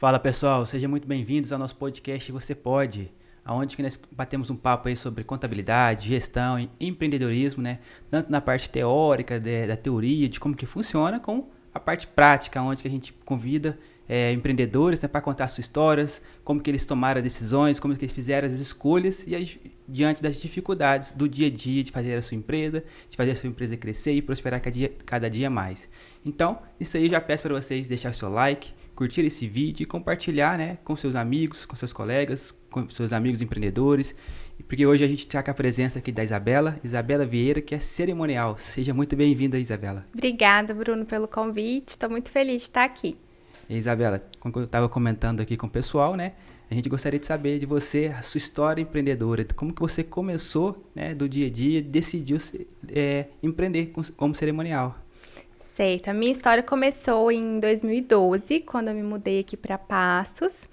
Fala pessoal, sejam muito bem-vindos ao nosso podcast Você Pode, onde que nós batemos um papo aí sobre contabilidade, gestão e empreendedorismo, né? Tanto na parte teórica, da teoria, de como que funciona, como a parte prática, onde que a gente convida empreendedores, né, para contar suas histórias, como que eles tomaram decisões, como que eles fizeram as escolhas diante das dificuldades do dia a dia de fazer a sua empresa, de fazer a sua empresa crescer e prosperar cada dia mais. Então, isso aí eu já peço para vocês deixar o seu like, curtir esse vídeo e compartilhar, né, com seus amigos, com seus colegas, com seus amigos empreendedores, porque hoje a gente está com a presença aqui da Isabela Vieira, que é cerimonial. Seja muito bem-vinda, Isabela. Obrigada, Bruno, pelo convite. Estou muito feliz de estar aqui. E Isabela, como eu estava comentando aqui com o pessoal, né, a gente gostaria de saber de você, a sua história empreendedora, como que você começou, né, do dia a dia, decidiu empreender como cerimonial. Certo, a minha história começou em 2012, quando eu me mudei aqui para Passos.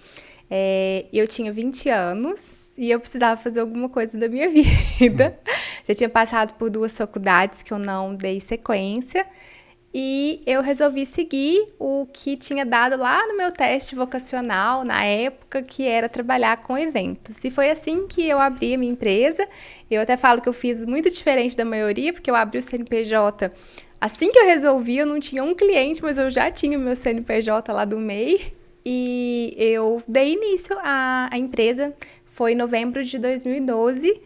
Eu tinha 20 anos e eu precisava fazer alguma coisa da minha vida. Já tinha passado por 2 faculdades que eu não dei sequência. E eu resolvi seguir o que tinha dado lá no meu teste vocacional, na época, que era trabalhar com eventos. E foi assim que eu abri a minha empresa. Eu até falo que eu fiz muito diferente da maioria, porque eu abri o CNPJ. Assim que eu resolvi, eu não tinha um cliente, mas eu já tinha o meu CNPJ lá do MEI. E eu dei início à empresa. Foi em novembro de 2012.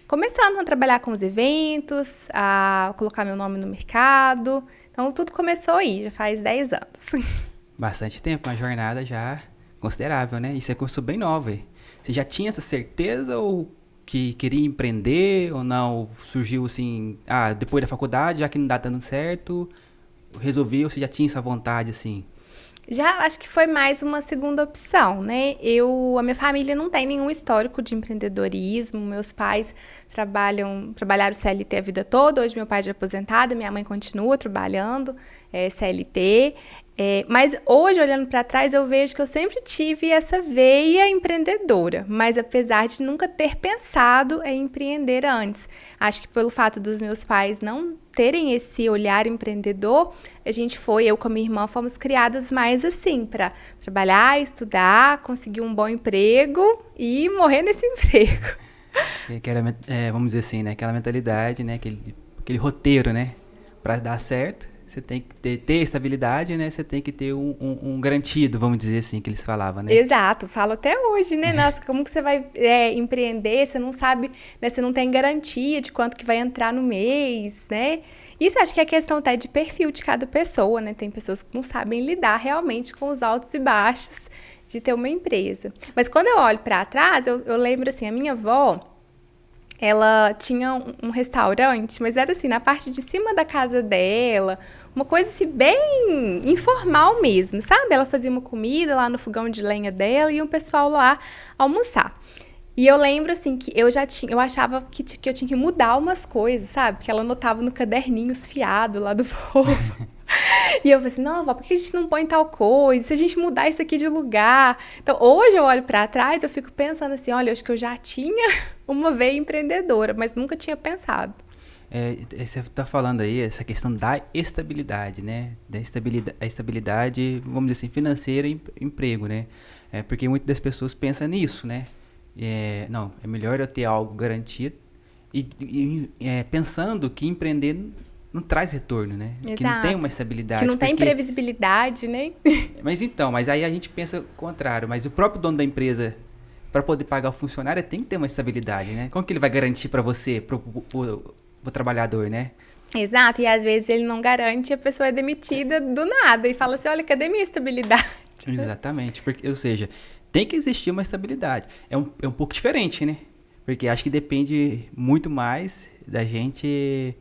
Começando a trabalhar com os eventos, a colocar meu nome no mercado. Então, tudo começou aí, já faz 10 anos. Bastante tempo, uma jornada já considerável, né? E você começou bem nova, hein? Você já tinha essa certeza ou que queria empreender ou não? Surgiu assim, depois da faculdade, já que não dá dando certo, resolvi ou você já tinha essa vontade, assim? Já acho que foi mais uma segunda opção, né? A minha família não tem nenhum histórico de empreendedorismo. Meus pais trabalharam CLT a vida toda. Hoje meu pai é aposentado, minha mãe continua trabalhando CLT. Mas hoje, olhando para trás, eu vejo que eu sempre tive essa veia empreendedora, mas apesar de nunca ter pensado em empreender antes. Acho que pelo fato dos meus pais não terem esse olhar empreendedor, eu com a minha irmã, fomos criadas mais assim, para trabalhar, estudar, conseguir um bom emprego e morrer nesse emprego. Vamos dizer assim, né? Aquela mentalidade, né? Aquele roteiro, né? Para dar certo, você tem que ter estabilidade, né? Você tem que ter um garantido, vamos dizer assim, que eles falavam, né? Exato, falo até hoje, né? Nossa, como que você vai empreender? Você não sabe, né? Você não tem garantia de quanto que vai entrar no mês, né? Isso acho que é questão até de perfil de cada pessoa, né? Tem pessoas que não sabem lidar realmente com os altos e baixos de ter uma empresa. Mas quando eu olho para trás, eu lembro assim, a minha avó, ela tinha um restaurante, mas era assim, na parte de cima da casa dela, uma coisa assim, bem informal mesmo, sabe? Ela fazia uma comida lá no fogão de lenha dela e o pessoal lá almoçar. E eu lembro, assim, que eu achava que eu tinha que mudar umas coisas, sabe? Que ela anotava no caderninho os fiados lá do povo. E eu falei assim, não, vó, por que a gente não põe tal coisa? Se a gente mudar isso aqui de lugar? Então, hoje eu olho pra trás, eu fico pensando assim, olha, eu acho que eu já tinha uma veia empreendedora, mas nunca tinha pensado. Você está falando aí essa questão da estabilidade, né? A estabilidade, vamos dizer assim, financeira e emprego, né? Porque muitas das pessoas pensam nisso, né? Não, é melhor eu ter algo garantido pensando que empreender não traz retorno, né? Exato. Que não tem uma estabilidade. Que não tem previsibilidade, né? Mas aí a gente pensa o contrário. Mas o próprio dono da empresa, para poder pagar o funcionário, tem que ter uma estabilidade, né? Como que ele vai garantir para você, pro trabalhador, né? Exato, e às vezes ele não garante, a pessoa é demitida do nada e fala assim, olha, cadê minha estabilidade? Exatamente, ou seja, tem que existir uma estabilidade. É um pouco diferente, né? Porque acho que depende muito mais da gente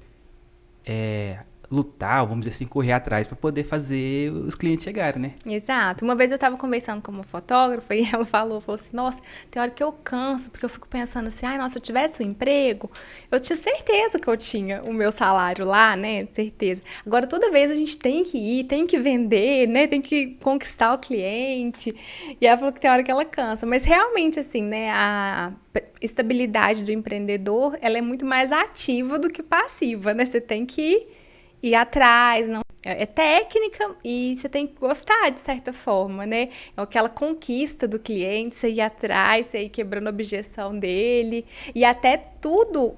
lutar, vamos dizer assim, correr atrás para poder fazer os clientes chegarem, né? Exato. Uma vez eu estava conversando com uma fotógrafa e ela falou assim, nossa, tem hora que eu canso, porque eu fico pensando assim, nossa, se eu tivesse um emprego, eu tinha certeza que eu tinha o meu salário lá, né? Certeza. Agora, toda vez a gente tem que ir, tem que vender, né? Tem que conquistar o cliente. E ela falou que tem hora que ela cansa. Mas realmente, assim, né? A estabilidade do empreendedor, ela é muito mais ativa do que passiva, né? Você tem que ir atrás, não é técnica e você tem que gostar de certa forma, né? É aquela conquista do cliente, você ir atrás, você ir quebrando a objeção dele e até tudo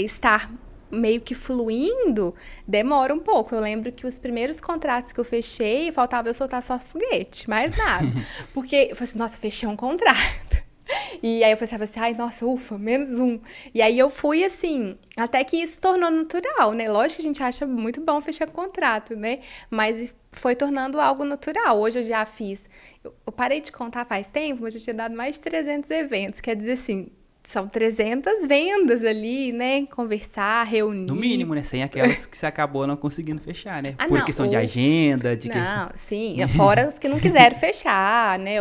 estar meio que fluindo, demora um pouco. Eu lembro que os primeiros contratos que eu fechei, faltava eu soltar só foguete, mais nada. Porque eu falei assim, nossa, fechei um contrato. E aí eu pensava assim, ai, nossa, ufa, menos um. E aí eu fui assim, até que isso tornou natural, né? Lógico que a gente acha muito bom fechar contrato, né? Mas foi tornando algo natural. Hoje eu já fiz, eu parei de contar faz tempo, mas eu tinha dado mais de 300 eventos. Quer dizer assim, são 300 vendas ali, né? Conversar, reunir. No mínimo, né? Sem aquelas que você acabou não conseguindo fechar, né? Ah, Por não, questão de agenda, de questão... Não, sim, fora os que não quiseram fechar, né?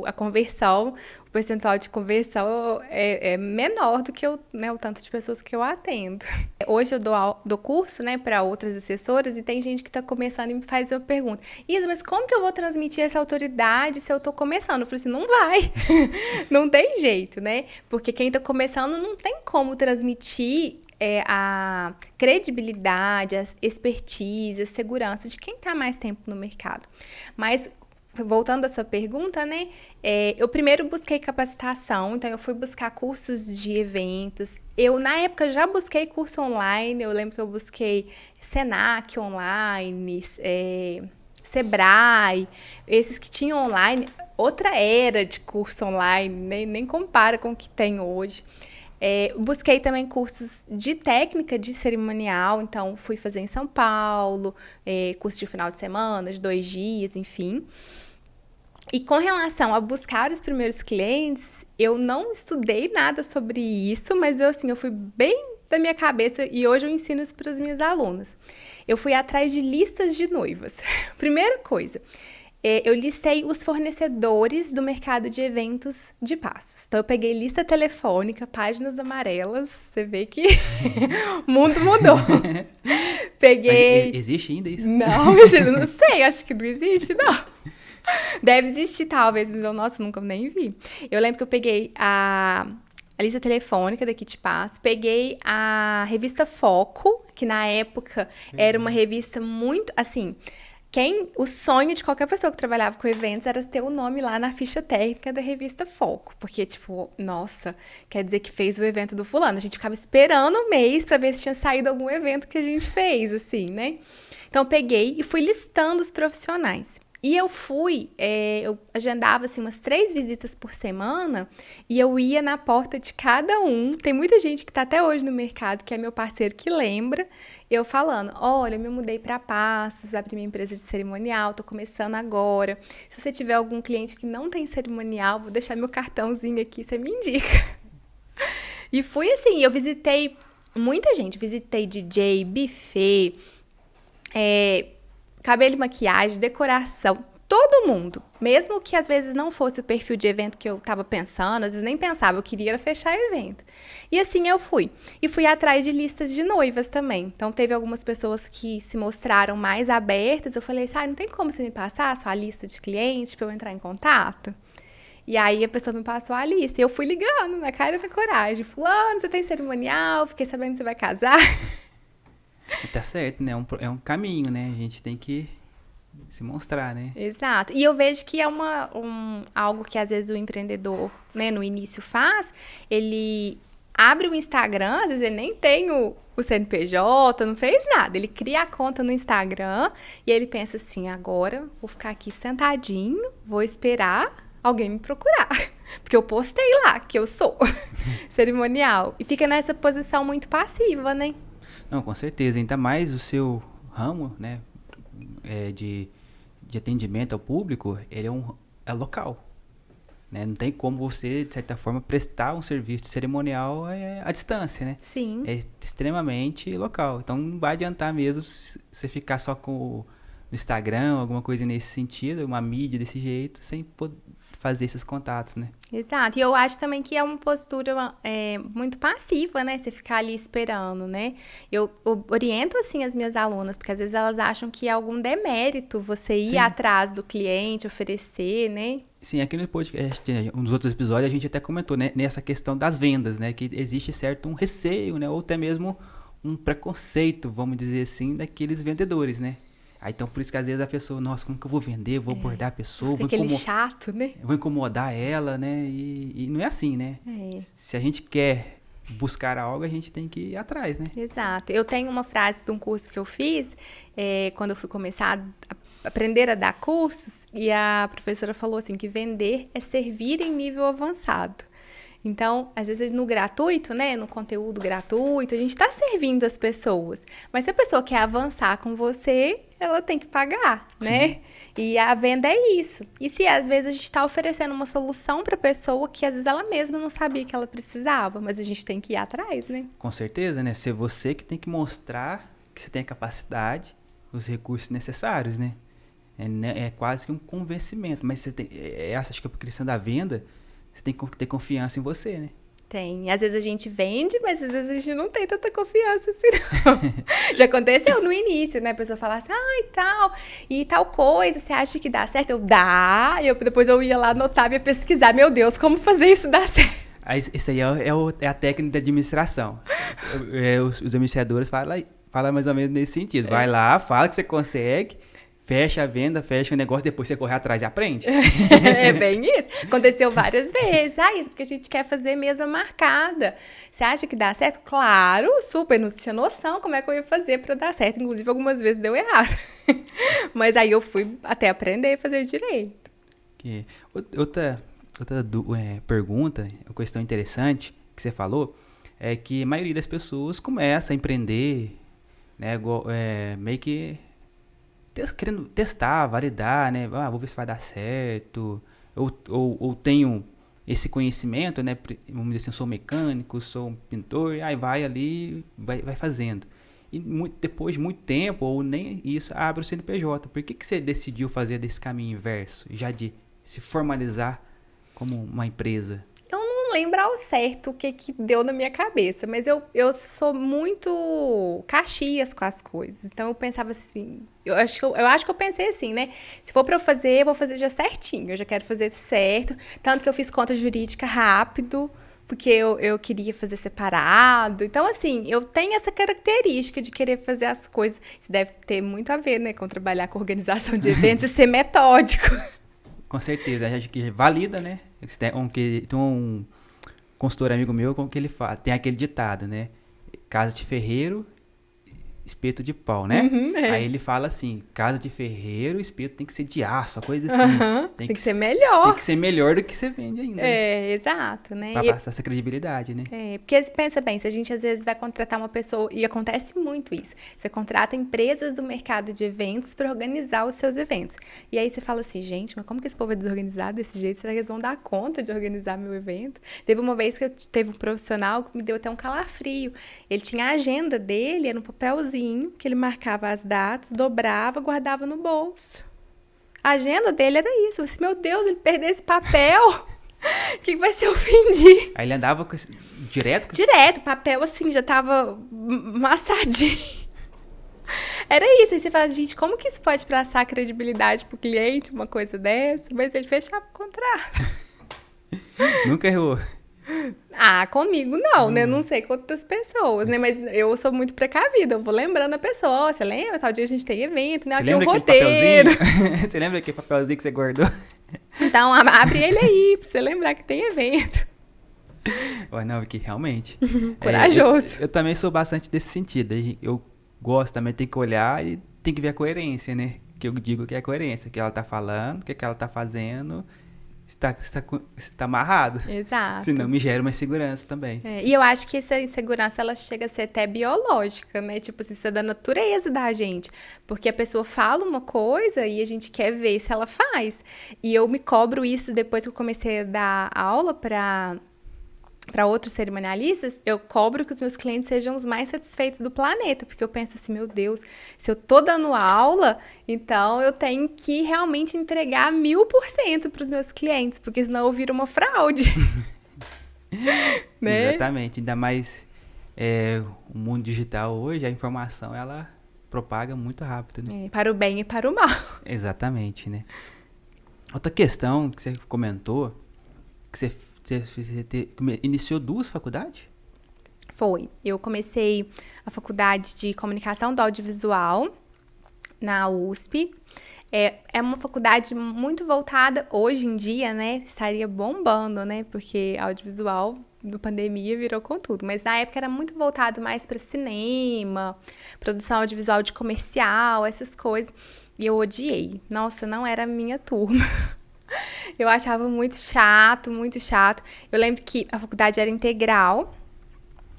A conversão, o percentual de conversão é menor do que o tanto de pessoas que eu atendo. Hoje eu dou curso, né, para outras assessoras e tem gente que está começando e me faz uma pergunta. Isa, mas como que eu vou transmitir essa autoridade se eu estou começando? Eu falei assim, não vai. Não tem jeito, né? Porque quem está começando não tem como transmitir a credibilidade, a expertise, a segurança de quem está mais tempo no mercado. Mas, voltando à sua pergunta, né? Eu primeiro busquei capacitação, então eu fui buscar cursos de eventos. Eu, na época, já busquei curso online. Eu lembro que eu busquei Senac online, Sebrae, esses que tinham online. Outra era de curso online, nem compara com o que tem hoje. Busquei também cursos de técnica de cerimonial, então fui fazer em São Paulo, curso de final de semana, de 2 dias, enfim. E com relação a buscar os primeiros clientes, eu não estudei nada sobre isso, mas eu fui bem da minha cabeça e hoje eu ensino isso para as minhas alunas. Eu fui atrás de listas de noivas. Primeira coisa, eu listei os fornecedores do mercado de eventos de Passos. Então, eu peguei lista telefônica, páginas amarelas. Você vê que o mundo mudou. Peguei... Mas existe ainda isso? Não, eu não sei. Acho que não existe, não. Deve existir, talvez, mas eu, nossa, nunca nem vi. Eu lembro que eu peguei a lista telefônica daqui de Passos. Peguei a revista Foco, que na época era uma revista muito, assim... O sonho de qualquer pessoa que trabalhava com eventos era ter o nome lá na ficha técnica da revista Foco. Porque, nossa, quer dizer que fez o evento do fulano. A gente ficava esperando um mês pra ver se tinha saído algum evento que a gente fez, assim, né? Então, eu peguei e fui listando os profissionais. E eu eu agendava, assim, umas 3 visitas por semana e eu ia na porta de cada um. Tem muita gente que tá até hoje no mercado, que é meu parceiro, que lembra. Eu falando, olha, eu me mudei para Passos, abri minha empresa de cerimonial, tô começando agora. Se você tiver algum cliente que não tem cerimonial, vou deixar meu cartãozinho aqui, você me indica. E fui assim, eu visitei muita gente. Visitei DJ, buffet, cabelo e maquiagem, decoração, todo mundo. Mesmo que às vezes não fosse o perfil de evento que eu tava pensando, às vezes nem pensava, eu queria fechar evento. E assim eu fui. E fui atrás de listas de noivas também. Então teve algumas pessoas que se mostraram mais abertas. Eu falei assim, não tem como você me passar a sua lista de clientes para eu entrar em contato? E aí a pessoa me passou a lista. E eu fui ligando na cara e na coragem. Fulano, você tem cerimonial? Fiquei sabendo que você vai casar. Tá certo, né? É um caminho, né? A gente tem que se mostrar, né? Exato. E eu vejo que é algo que às vezes o empreendedor, né, no início faz. Ele abre o Instagram, às vezes ele nem tem o CNPJ, não fez nada. Ele cria a conta no Instagram e ele pensa assim, agora vou ficar aqui sentadinho, vou esperar alguém me procurar. Porque eu postei lá que eu sou cerimonial. E fica nessa posição muito passiva, né? Não, com certeza. Ainda mais o seu ramo, né, de atendimento ao público, ele é local. Né? Não tem como você, de certa forma, prestar um serviço cerimonial à distância, né? Sim. É extremamente local. Então, não vai adiantar mesmo você ficar só no Instagram, alguma coisa nesse sentido, uma mídia desse jeito, sem poder fazer esses contatos, né? Exato. E eu acho também que é uma postura muito passiva, né? Você ficar ali esperando, né? Eu oriento, assim, as minhas alunas, porque às vezes elas acham que é algum demérito você ir atrás do cliente, oferecer, né? Sim, aqui no podcast, um dos outros episódios, a gente até comentou, né, nessa questão das vendas, né? Que existe certo um receio, né? Ou até mesmo um preconceito, vamos dizer assim, daqueles vendedores, né? Aí, então, por isso que às vezes a pessoa, nossa, como que eu vou vender? Vou abordar a pessoa, Nossa, aquele chato, né? vou incomodar ela, né? E não é assim, né? Se a gente quer buscar algo, a gente tem que ir atrás, né? Exato. Eu tenho uma frase de um curso que eu fiz, quando eu fui começar a aprender a dar cursos, e a professora falou assim, que vender é servir em nível avançado. Então, às vezes no gratuito, né, no conteúdo gratuito, a gente está servindo as pessoas. Mas se a pessoa quer avançar com você, ela tem que pagar, né? Sim. E a venda é isso. E se às vezes a gente está oferecendo uma solução para a pessoa que às vezes ela mesma não sabia que ela precisava, mas a gente tem que ir atrás, né? Com certeza, né? Ser você que tem que mostrar que você tem a capacidade, os recursos necessários, né? É quase que um convencimento, mas você tem, acho que a questão da venda, você tem que ter confiança em você, né? Tem. Às vezes a gente vende, mas às vezes a gente não tem tanta confiança assim, não. Já aconteceu no início, né? A pessoa fala assim, e tal coisa, você acha que dá certo? Dá. E depois eu ia lá anotar, ia pesquisar, meu Deus, como fazer isso dar certo? Isso aí é a técnica da administração. Os administradores falam mais ou menos nesse sentido. Vai lá, fala que você consegue, fecha a venda, fecha o negócio, depois você corre atrás e aprende. É bem isso. Aconteceu várias vezes. Isso porque a gente quer fazer mesa marcada. Você acha que dá certo? Claro, super. Não tinha noção como é que eu ia fazer para dar certo. Inclusive, algumas vezes deu errado. Mas aí eu fui até aprender a fazer direito. Outra pergunta, uma questão interessante que você falou, é que a maioria das pessoas começa a empreender, né, meio que querendo testar, validar, né? Vou ver se vai dar certo. Ou tenho esse conhecimento, né? Vamos dizer assim, eu sou mecânico, sou um pintor, aí vai ali, vai fazendo. E depois de muito tempo, ou nem isso, abre o CNPJ. Por que você decidiu fazer desse caminho inverso, já de se formalizar como uma empresa? Eu não lembro ao certo o que deu na minha cabeça, mas eu sou muito caxias com as coisas. Então eu pensava assim, eu acho que eu pensei assim, né? Se for pra eu vou fazer já certinho. Eu já quero fazer certo. Tanto que eu fiz conta jurídica rápido, porque eu queria fazer separado. Então, assim, eu tenho essa característica de querer fazer as coisas. Isso deve ter muito a ver, né? Com trabalhar com organização de eventos e ser metódico. Com certeza, acho que valida, né? Tem um consultor amigo meu, como que ele fala, tem aquele ditado, né? Casa de ferreiro, espeto de pau, né? Aí ele fala assim, casa de ferreiro, espeto tem que ser de aço, a coisa assim. Tem que ser melhor. Tem que ser melhor do que você vende ainda. Exato, né? Pra passar essa credibilidade, né? Porque pensa bem, se a gente às vezes vai contratar uma pessoa, e acontece muito isso, você contrata empresas do mercado de eventos para organizar os seus eventos. E aí você fala assim, gente, mas como que esse povo é desorganizado desse jeito? Será que eles vão dar conta de organizar meu evento? Teve uma vez que teve um profissional que me deu até um calafrio. Ele tinha a agenda dele, era um papelzinho, que ele marcava as datas, dobrava, guardava no bolso. A agenda dele era isso. Eu falei assim, meu Deus, ele perdeu esse papel. O que vai ser o fim de... Aí ele andava direto? Direto, papel assim, já tava amassadinho. Era isso. Aí você fala, gente, como que isso pode passar credibilidade pro cliente, uma coisa dessa? Mas ele fechava o contrato. Nunca errou. Comigo não, né? Não sei com outras pessoas, né? Mas eu sou muito precavida. Eu vou lembrando a pessoa. Você lembra? Tal dia a gente tem evento, né? Aqui é o roteiro. Você lembra aquele papelzinho que você guardou? Então, abre ele aí, pra você lembrar que tem evento. Não, porque realmente... Corajoso. Eu também sou bastante desse sentido. Eu gosto também, tem que olhar e tem que ver a coerência, né? Que eu digo que é a coerência. O que ela tá falando, o que ela tá fazendo... Está amarrado. Exato. Senão me gera uma insegurança também. E eu acho que essa insegurança, ela chega a ser até biológica, né? Tipo assim, isso é da natureza da gente. Porque a pessoa fala uma coisa e a gente quer ver se ela faz. E eu me cobro isso depois que eu comecei a dar aula para outros cerimonialistas, eu cobro que os meus clientes sejam os mais satisfeitos do planeta, porque eu penso assim, meu Deus, se eu tô dando aula, então eu tenho que realmente entregar 1000% para os meus clientes, porque senão eu viro uma fraude. Né? Exatamente, ainda mais o mundo digital hoje, a informação, ela propaga muito rápido, né? Para o bem e para o mal. Exatamente, né? Outra questão que você comentou, que você iniciou 2 faculdades? Foi. Eu comecei a faculdade de comunicação do audiovisual na USP. É uma faculdade muito voltada, hoje em dia, né, estaria bombando, né, porque audiovisual, na pandemia, virou com tudo. Mas na época era muito voltado mais para cinema, produção audiovisual de comercial, essas coisas. E eu odiei. Nossa, não era a minha turma. Eu achava muito chato, muito chato. Eu lembro que a faculdade era integral.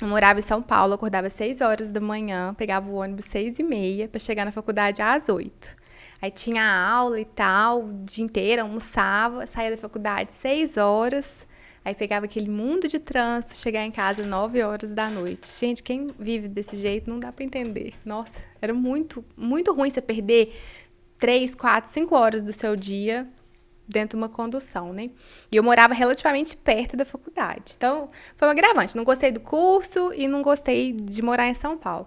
Eu morava em São Paulo, acordava às 6 horas da manhã, pegava o ônibus 6h30 para chegar na faculdade às 8. Aí tinha aula e tal, o dia inteiro, almoçava, saía da faculdade 6 horas, aí pegava aquele mundo de trânsito, chegar em casa 9 horas da noite. Gente, quem vive desse jeito não dá pra entender. Nossa, era muito, muito ruim você perder 3, 4, 5 horas do seu dia dentro de uma condução, né? E eu morava relativamente perto da faculdade. Então, foi um agravante. Não gostei do curso e não gostei de morar em São Paulo.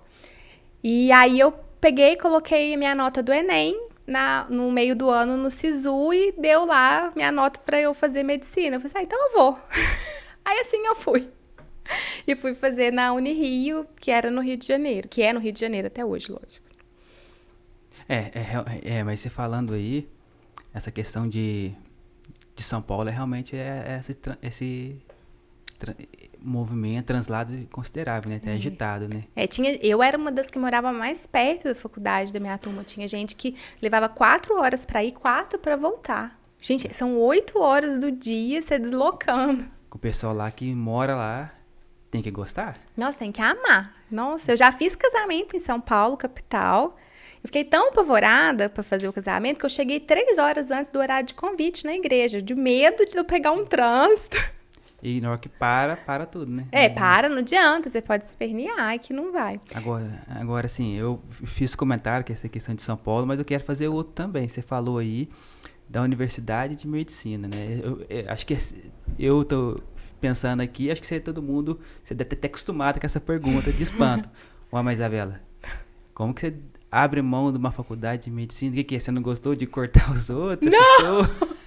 E aí eu peguei, coloquei a minha nota do Enem, no meio do ano no SISU e deu lá minha nota para eu fazer medicina. Eu falei então eu vou. Aí assim eu fui. E fui fazer na Unirio, que era no Rio de Janeiro. Que é no Rio de Janeiro até hoje, lógico. Mas você falando aí, essa questão de São Paulo realmente esse movimento, translado considerável, né? Até agitado, né? Eu era uma das que morava mais perto da faculdade da minha turma. Tinha gente que levava 4 horas para ir, 4 para voltar. Gente, são 8 horas do dia se deslocando. O pessoal lá que mora lá tem que gostar? Nossa, tem que amar. Nossa, eu já fiz casamento em São Paulo, capital. Eu fiquei tão apavorada para fazer o casamento que eu cheguei 3 horas antes do horário de convite na igreja, de medo de eu pegar um trânsito. E na hora que para tudo, né? Não adianta, você pode se espernear que não vai. Agora sim, eu fiz comentário que essa questão de São Paulo, mas eu quero fazer outro também. Você falou aí da Universidade de Medicina, né? Eu acho que eu tô pensando aqui, acho que você deve ter acostumado com essa pergunta de espanto. Mas Isabela, como que você abre mão de uma faculdade de medicina? O que é? Você não gostou de cortar os outros? Não!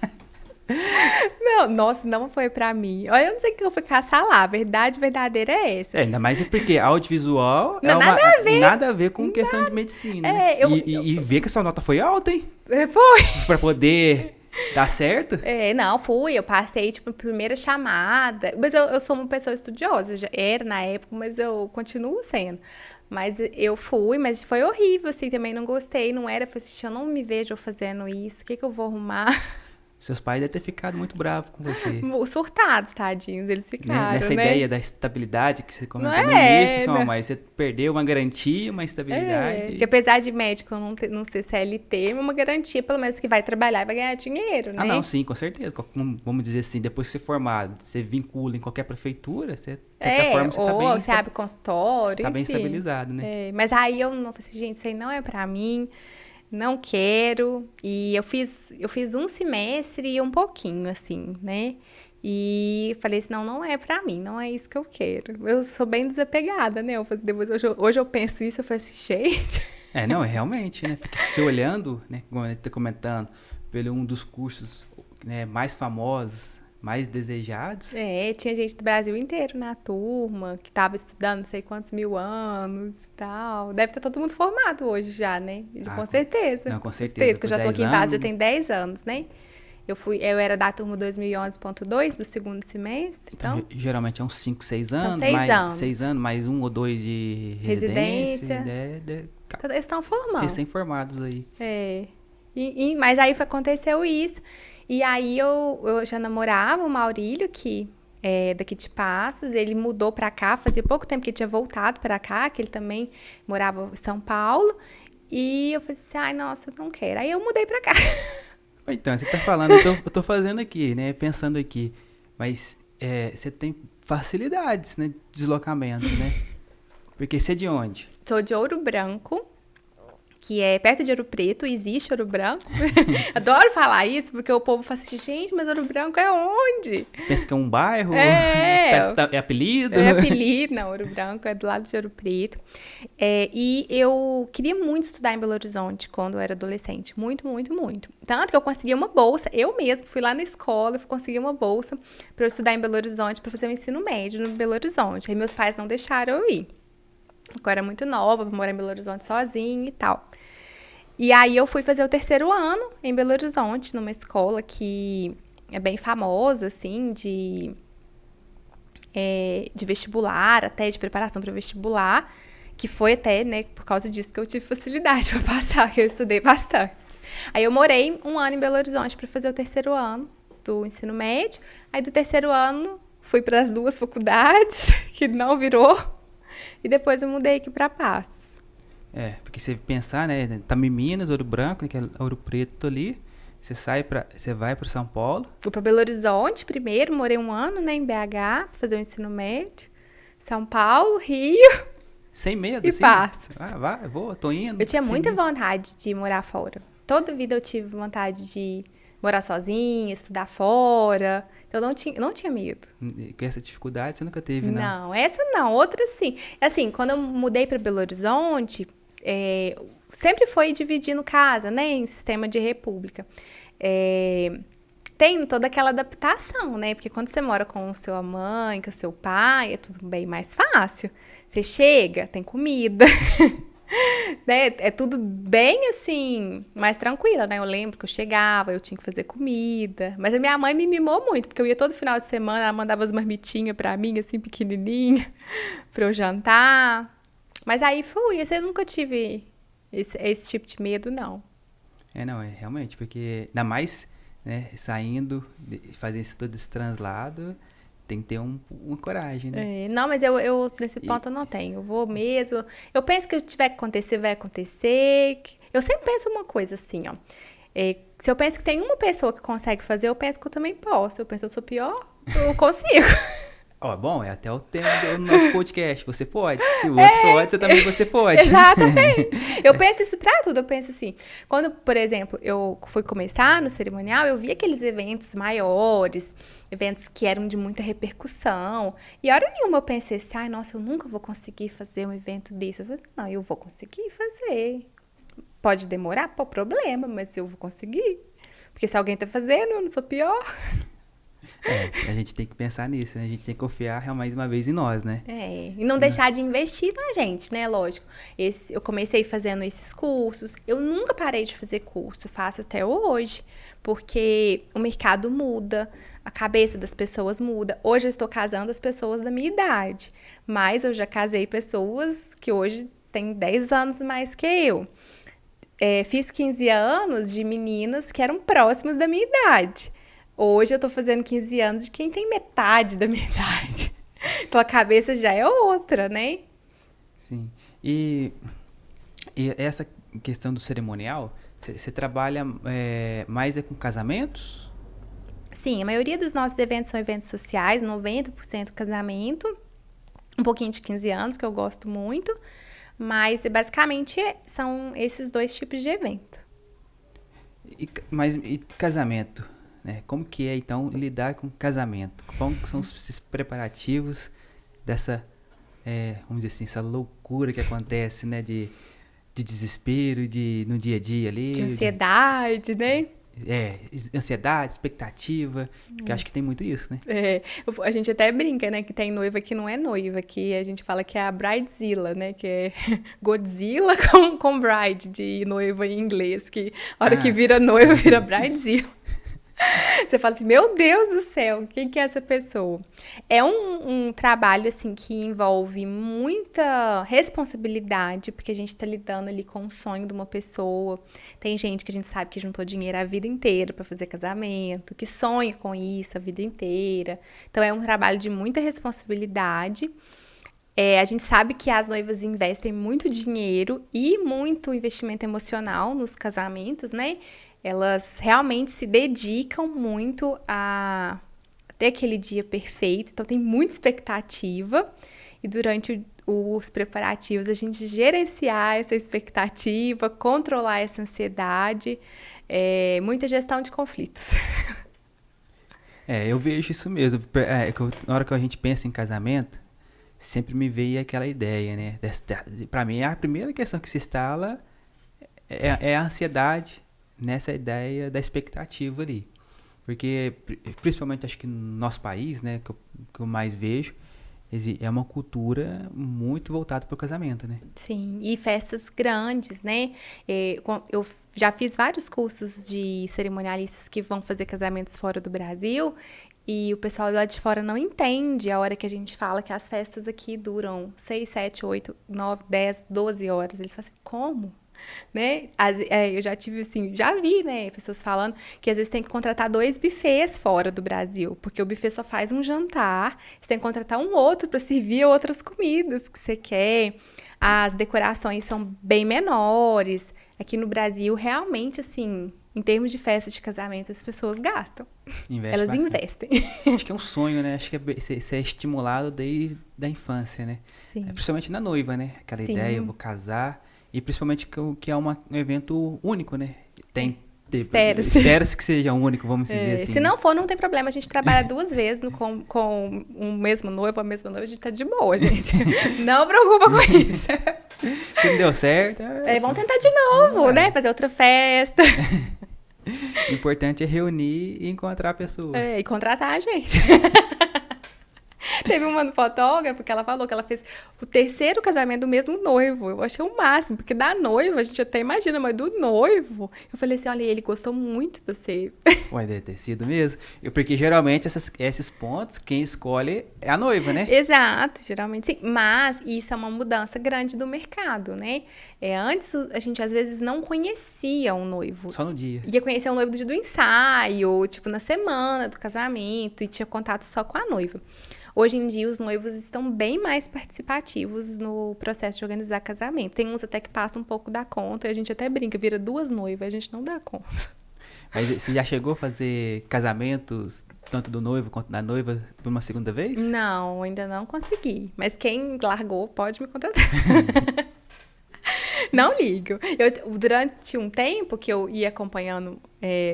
Não, nossa, não foi pra mim. Olha, eu não sei o que eu fui caçar lá. A verdade verdadeira é essa. Ainda mais porque audiovisual nada a ver com questão de medicina. Né? E ver que a sua nota foi alta, hein? Foi. Pra poder dar certo? Não, fui. Eu passei, primeira chamada. Mas eu sou uma pessoa estudiosa. Já era na época, mas eu continuo sendo. Mas eu fui, mas foi horrível, assim, também não gostei. Não era, falei assim, eu não me vejo fazendo isso. O que eu vou arrumar? Seus pais devem ter ficado muito bravos com você. Surtados, tadinhos, eles ficaram, Nessa né? ideia da estabilidade que você comentou no início, mas você perdeu uma garantia, uma estabilidade. Que apesar de médico não ser CLT, é uma garantia, pelo menos, que vai trabalhar e vai ganhar dinheiro, né? Não, sim, com certeza. Vamos dizer assim, depois que você é formado, você vincula em qualquer prefeitura, de certa forma você abre consultório, você tá bem estabilizado, né? Mas aí eu não falei assim, gente, isso aí não é pra mim. Não quero. E eu fiz um semestre e um pouquinho, assim, né? E falei assim, não é pra mim, não é isso que eu quero. Eu sou bem desapegada, né? Hoje eu penso isso, eu falei assim, gente... realmente, né? Porque se olhando, né? Como a gente tá comentando, pelo um dos cursos, né, mais famosos, mais desejados. Tinha gente do Brasil inteiro na turma, que tava estudando não sei quantos mil anos e tal. Deve ter todo mundo formado hoje já, né? Com certeza. Não, com certeza. Porque eu já tô aqui em base, já tem 10 anos, né? Eu era da turma 2011.2, do segundo semestre, então... Geralmente é uns 5, 6 anos. São 6 anos. 6 anos, mais 1 ou 2 de residência. Eles estão formando. Recém-formados aí. Mas aí aconteceu isso. E aí eu já namorava o Maurílio, que é daqui de Passos. Ele mudou pra cá, fazia pouco tempo que ele tinha voltado pra cá, que ele também morava em São Paulo. E eu falei assim, nossa, não quero. Aí eu mudei pra cá. Então, você tá falando, eu tô fazendo aqui, né, pensando aqui. Mas você tem facilidades, né, de deslocamento, né? Porque você é de onde? Sou de Ouro Branco, que é perto de Ouro Preto, existe Ouro Branco. Adoro falar isso, porque o povo fala assim, gente, mas Ouro Branco é onde? Pensa que é um bairro? É apelido? É apelido, não, Ouro Branco é do lado de Ouro Preto. E eu queria muito estudar em Belo Horizonte quando eu era adolescente, muito, muito, muito. Tanto que eu consegui uma bolsa, eu mesma fui lá na escola, consegui uma bolsa para eu estudar em Belo Horizonte, para fazer o ensino médio no Belo Horizonte. Aí meus pais não deixaram eu ir. Eu era muito nova, pra morar em Belo Horizonte sozinha e tal. E aí eu fui fazer o terceiro ano em Belo Horizonte, numa escola que é bem famosa, assim, de vestibular, até de preparação para vestibular, que foi até, né, por causa disso que eu tive facilidade para passar, que eu estudei bastante. Aí eu morei um ano em Belo Horizonte para fazer o terceiro ano do ensino médio. Aí do terceiro ano fui para as 2 faculdades, que não virou, e depois eu mudei aqui para Passos. Porque você pensar, né, tá em Minas, Ouro Branco, né, que é Ouro Preto ali, você vai para São Paulo. Fui para Belo Horizonte primeiro, morei um ano, né, em BH, fazer o ensino médio. São Paulo, Rio. Sem medo, e assim? Passos. Tô indo. Eu tinha muita medo. vontade de morar fora. Toda vida eu tive vontade de morar sozinha, estudar fora. Então não tinha medo. Com essa dificuldade você nunca teve, não? Não, essa não, outra sim. Assim, quando eu mudei para Belo Horizonte, sempre foi dividindo casa, né, em sistema de república. Tem toda aquela adaptação, né? Porque quando você mora com sua mãe, com seu pai, é tudo bem mais fácil. Você chega, tem comida, né? É tudo bem, assim, mais tranquila, né? Eu lembro que eu chegava, eu tinha que fazer comida. Mas a minha mãe me mimou muito, porque eu ia todo final de semana, ela mandava as marmitinhas pra mim, assim, pequenininha, pra eu jantar. Mas aí fui, eu nunca tive esse tipo de medo, não. Não, realmente, porque ainda mais, né, saindo, fazendo todo esse translado, tem que ter uma coragem, né? Não, mas eu nesse ponto eu não tenho. Eu vou mesmo. Eu penso que o que tiver que acontecer, vai acontecer. Eu sempre penso uma coisa assim, ó. Se eu penso que tem uma pessoa que consegue fazer, eu penso que eu também posso. Eu penso que eu sou pior, eu consigo. Bom, é até o tema do nosso podcast. Você pode. Se o outro pode, você pode. Exatamente. Eu penso isso pra tudo. Eu penso assim, quando, por exemplo, eu fui começar no cerimonial, eu vi aqueles eventos maiores, eventos que eram de muita repercussão. E a hora nenhuma eu pensei assim, ai, nossa, eu nunca vou conseguir fazer um evento desse. Eu falei, não, eu vou conseguir fazer. Pode demorar, pô, problema, mas eu vou conseguir. Porque se alguém tá fazendo, eu não sou pior. A gente tem que pensar nisso, né? A gente tem que confiar mais uma vez em nós, né? E não deixar de investir na gente, né? Lógico. Eu comecei fazendo esses cursos. Eu nunca parei de fazer curso, faço até hoje. Porque o mercado muda, a cabeça das pessoas muda. Hoje eu estou casando as pessoas da minha idade. Mas eu já casei pessoas que hoje têm 10 anos mais que eu. Fiz 15 anos de meninas que eram próximas da minha idade. Hoje eu tô fazendo 15 anos de quem tem metade da minha idade. Então a cabeça já é outra, né? Sim. E essa questão do cerimonial, você trabalha mais com casamentos? Sim, a maioria dos nossos eventos são eventos sociais, 90% casamento, um pouquinho de 15 anos, que eu gosto muito, mas basicamente são esses 2 tipos de evento. E casamento? Né? Como que é, então, lidar com casamento? Como que são esses preparativos dessa, vamos dizer assim, essa loucura que acontece, né? De desespero, no dia a dia ali. De ansiedade, né? Ansiedade, expectativa, que acho que tem muito isso, né? A gente até brinca, né, que tem noiva que não é noiva, que a gente fala que é a bridezilla, né, que é Godzilla com bride, de noiva em inglês, que a hora que vira noiva, vira bridezilla. Você fala assim, meu Deus do céu, quem que é essa pessoa? É um trabalho, assim, que envolve muita responsabilidade, porque a gente tá lidando ali com o sonho de uma pessoa. Tem gente que a gente sabe que juntou dinheiro a vida inteira para fazer casamento, que sonha com isso a vida inteira. Então, é um trabalho de muita responsabilidade. A gente sabe que as noivas investem muito dinheiro e muito investimento emocional nos casamentos, né? Elas realmente se dedicam muito a ter aquele dia perfeito, então tem muita expectativa e durante os preparativos a gente gerenciar essa expectativa, controlar essa ansiedade, muita gestão de conflitos. Eu vejo isso mesmo. Na hora que a gente pensa em casamento, sempre me veio aquela ideia, né? Para mim, a primeira questão que se instala é a ansiedade nessa ideia da expectativa ali. Porque, principalmente, acho que no nosso país, né, que eu mais vejo, é uma cultura muito voltada para o casamento, né? Sim, e festas grandes, né? Eu já fiz vários cursos de cerimonialistas que vão fazer casamentos fora do Brasil e o pessoal lá de fora não entende a hora que a gente fala que as festas aqui duram 6, 7, 8, 9, 10, 12 horas. Eles falam assim, como? Né? Eu já tive assim, já vi, né, pessoas falando que às vezes tem que contratar 2 buffets fora do Brasil, porque o buffet só faz um jantar, você tem que contratar um outro para servir outras comidas que você quer. As decorações são bem menores. Aqui no Brasil, realmente, assim, em termos de festa de casamento, as pessoas gastam. Elas Bastante. investem. Acho que é um sonho, né? Acho que ser estimulado desde a infância, né? Sim. Principalmente na noiva, né? Aquela Sim. ideia, eu vou casar. E principalmente que é um evento único, né? Espera-se que seja único, vamos dizer assim. Se não for, não tem problema. A gente trabalha 2 vezes com o mesmo noivo, a mesma noiva, a gente tá de boa, gente. Não preocupa com isso. Se não deu certo... Vamos tentar de novo, né? Fazer outra festa. O importante é reunir e encontrar a pessoa. E contratar a gente. Teve uma fotógrafa que ela falou que ela fez o 3º casamento do mesmo noivo. Eu achei o máximo, porque da noiva a gente até imagina, mas do noivo... Eu falei assim, olha, ele gostou muito de você. Ué, deve ter sido mesmo. Porque geralmente esses pontos, quem escolhe é a noiva, né? Exato, geralmente sim. Mas isso é uma mudança grande do mercado, né? Antes a gente às vezes não conhecia um noivo. Só no dia. Ia conhecer o noivo do dia do ensaio, tipo na semana do casamento, e tinha contato só com a noiva. Hoje em dia, os noivos estão bem mais participativos no processo de organizar casamento. Tem uns até que passam um pouco da conta, e a gente até brinca, vira 2 noivas, a gente não dá conta. Mas você já chegou a fazer casamentos, tanto do noivo quanto da noiva, por uma segunda vez? Não, ainda não consegui. Mas quem largou pode me contratar. Não ligo. Durante um tempo que eu ia acompanhando,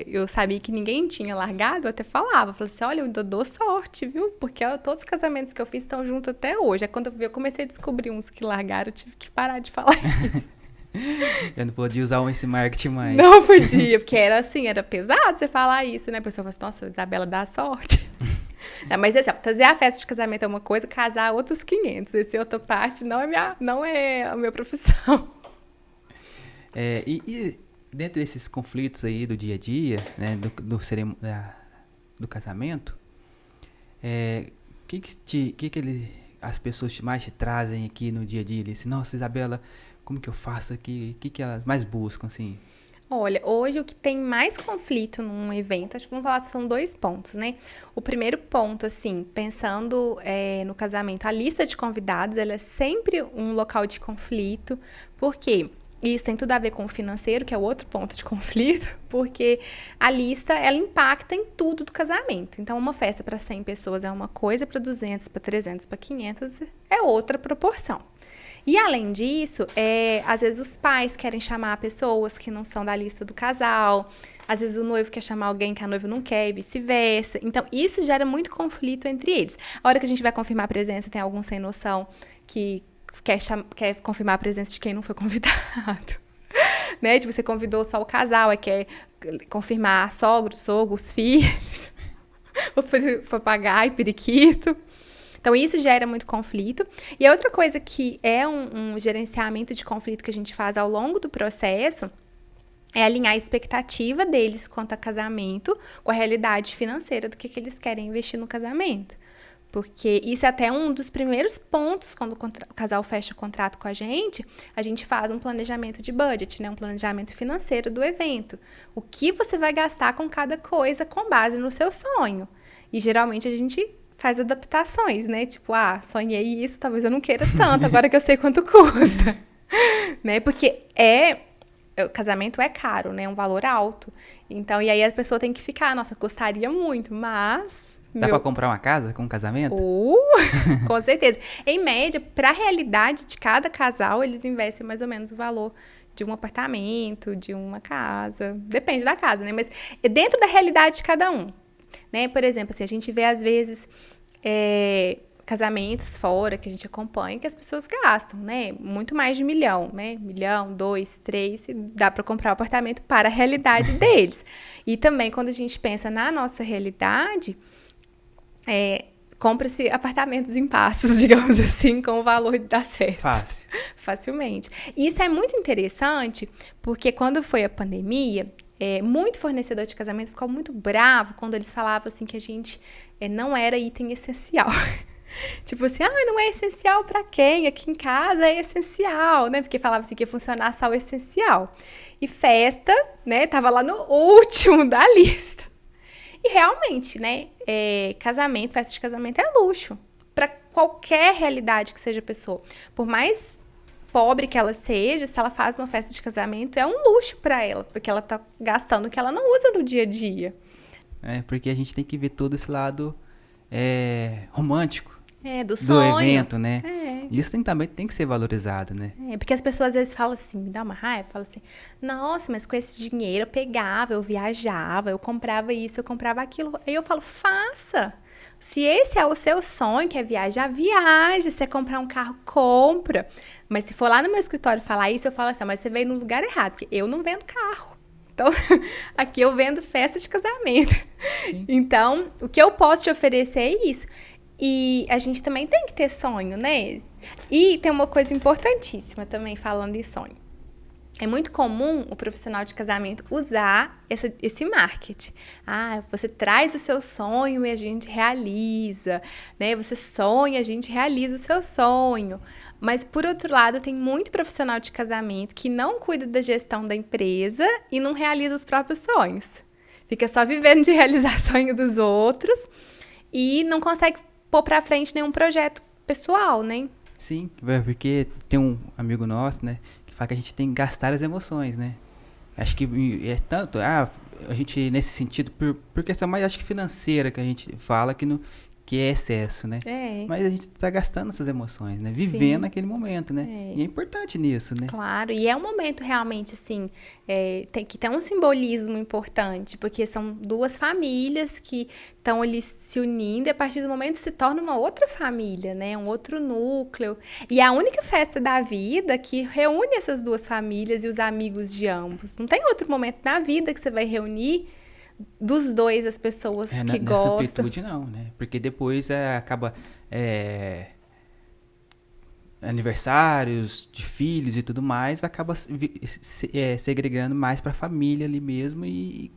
eu sabia que ninguém tinha largado, eu até falava. Falei assim, olha, eu dou sorte, viu? Porque todos os casamentos que eu fiz estão juntos até hoje. Aí quando eu comecei a descobrir uns que largaram, eu tive que parar de falar isso. Eu não podia usar esse marketing mais. Não podia, porque era assim, era pesado você falar isso, né? A pessoa fala assim, nossa, Isabela dá sorte. Mas assim, fazer a festa de casamento é uma coisa, casar outros 500. Essa outra parte não é a minha profissão. E dentro desses conflitos aí do dia a dia, né, do casamento, as pessoas mais te trazem aqui no dia a dia? Assim, nossa, Isabela, como que eu faço aqui? O que elas mais buscam, assim? Olha, hoje o que tem mais conflito num evento, acho que vamos falar que são 2 pontos, né? O primeiro ponto, assim, pensando no casamento, a lista de convidados, ela é sempre um local de conflito, porque isso tem tudo a ver com o financeiro, que é o outro ponto de conflito, porque a lista, ela impacta em tudo do casamento. Então, uma festa para 100 pessoas é uma coisa, para 200, para 300, para 500 é outra proporção. E, além disso, às vezes os pais querem chamar pessoas que não são da lista do casal, às vezes o noivo quer chamar alguém que a noiva não quer e vice-versa. Então, isso gera muito conflito entre eles. A hora que a gente vai confirmar a presença, tem algum sem noção que quer confirmar a presença de quem não foi convidado, né? Tipo, você convidou só o casal, quer confirmar sogro, sogro, os filhos, o papagaio, periquito. Então, isso gera muito conflito. E a outra coisa que é um gerenciamento de conflito que a gente faz ao longo do processo é alinhar a expectativa deles quanto a casamento com a realidade financeira do que eles querem investir no casamento. Porque isso é até um dos primeiros pontos quando o casal fecha o contrato com a gente faz um planejamento de budget, né? Um planejamento financeiro do evento. O que você vai gastar com cada coisa com base no seu sonho. E geralmente a gente faz adaptações, né? Tipo, sonhei isso, talvez eu não queira tanto, agora que eu sei quanto custa. Né? Porque o casamento é caro, né? É um valor alto. Então, e aí a pessoa tem que ficar, nossa, gostaria muito, mas... Dá pra comprar uma casa com um casamento? Com certeza. Em média, para a realidade de cada casal, eles investem mais ou menos o valor de um apartamento, de uma casa. Depende da casa, né? Mas é dentro da realidade de cada um. Né? Por exemplo, assim, a gente vê, às vezes, casamentos fora que a gente acompanha que as pessoas gastam, né? Muito mais de 1 milhão, né? 1 milhão, 2, 3, dá para comprar um apartamento para a realidade deles. E também, quando a gente pensa na nossa realidade... compra-se apartamentos em passos, digamos assim, com o valor das festas. Fácil. Facilmente. E isso é muito interessante, porque quando foi a pandemia, muito fornecedor de casamento ficou muito bravo quando eles falavam assim que a gente não era item essencial. Tipo assim, não é essencial pra quem? Aqui em casa é essencial, né? Porque falava assim que ia funcionar só o essencial. E festa, né, tava lá no último da lista. E realmente, né, casamento, festa de casamento é luxo. Pra qualquer realidade que seja a pessoa. Por mais pobre que ela seja, se ela faz uma festa de casamento, é um luxo pra ela. Porque ela tá gastando o que ela não usa no dia a dia. Porque a gente tem que ver todo esse lado romântico. Do sonho. Do evento, né? Isso também tem que ser valorizado, né? Porque as pessoas às vezes falam assim, me dá uma raiva, falam assim, nossa, mas com esse dinheiro eu pegava, eu viajava, eu comprava isso, eu comprava aquilo. Aí eu falo, faça! Se esse é o seu sonho, que é viajar, viaje. Se é comprar um carro, compra. Mas se for lá no meu escritório falar isso, eu falo assim, mas você veio no lugar errado, porque eu não vendo carro. Então, aqui eu vendo festa de casamento. Sim. Então, o que eu posso te oferecer é isso. E a gente também tem que ter sonho, né? E tem uma coisa importantíssima também, falando em sonho. É muito comum o profissional de casamento usar esse marketing. Você traz o seu sonho e a gente realiza, né? Você sonha, a gente realiza o seu sonho. Mas, por outro lado, tem muito profissional de casamento que não cuida da gestão da empresa e não realiza os próprios sonhos. Fica só vivendo de realizar sonho dos outros e não consegue pôr pra frente nenhum projeto pessoal, né? Sim, porque tem um amigo nosso, né, que fala que a gente tem que gastar as emoções, né? Acho que é tanto, a gente, nesse sentido, por questão mais, acho que financeira, que a gente fala que é excesso, né? Mas a gente tá gastando essas emoções, né? Vivendo aquele momento, né? E é importante nisso, né? Claro, e é um momento realmente, assim, tem que ter um simbolismo importante, porque são duas famílias que estão ali se unindo e a partir do momento se torna uma outra família, né? Um outro núcleo. E é a única festa da vida que reúne essas duas famílias e os amigos de ambos. Não tem outro momento na vida que você vai reunir dos dois as pessoas que gostam. Nessa amplitude não, né? Porque depois acaba aniversários de filhos e tudo mais, acaba segregando mais pra família ali mesmo e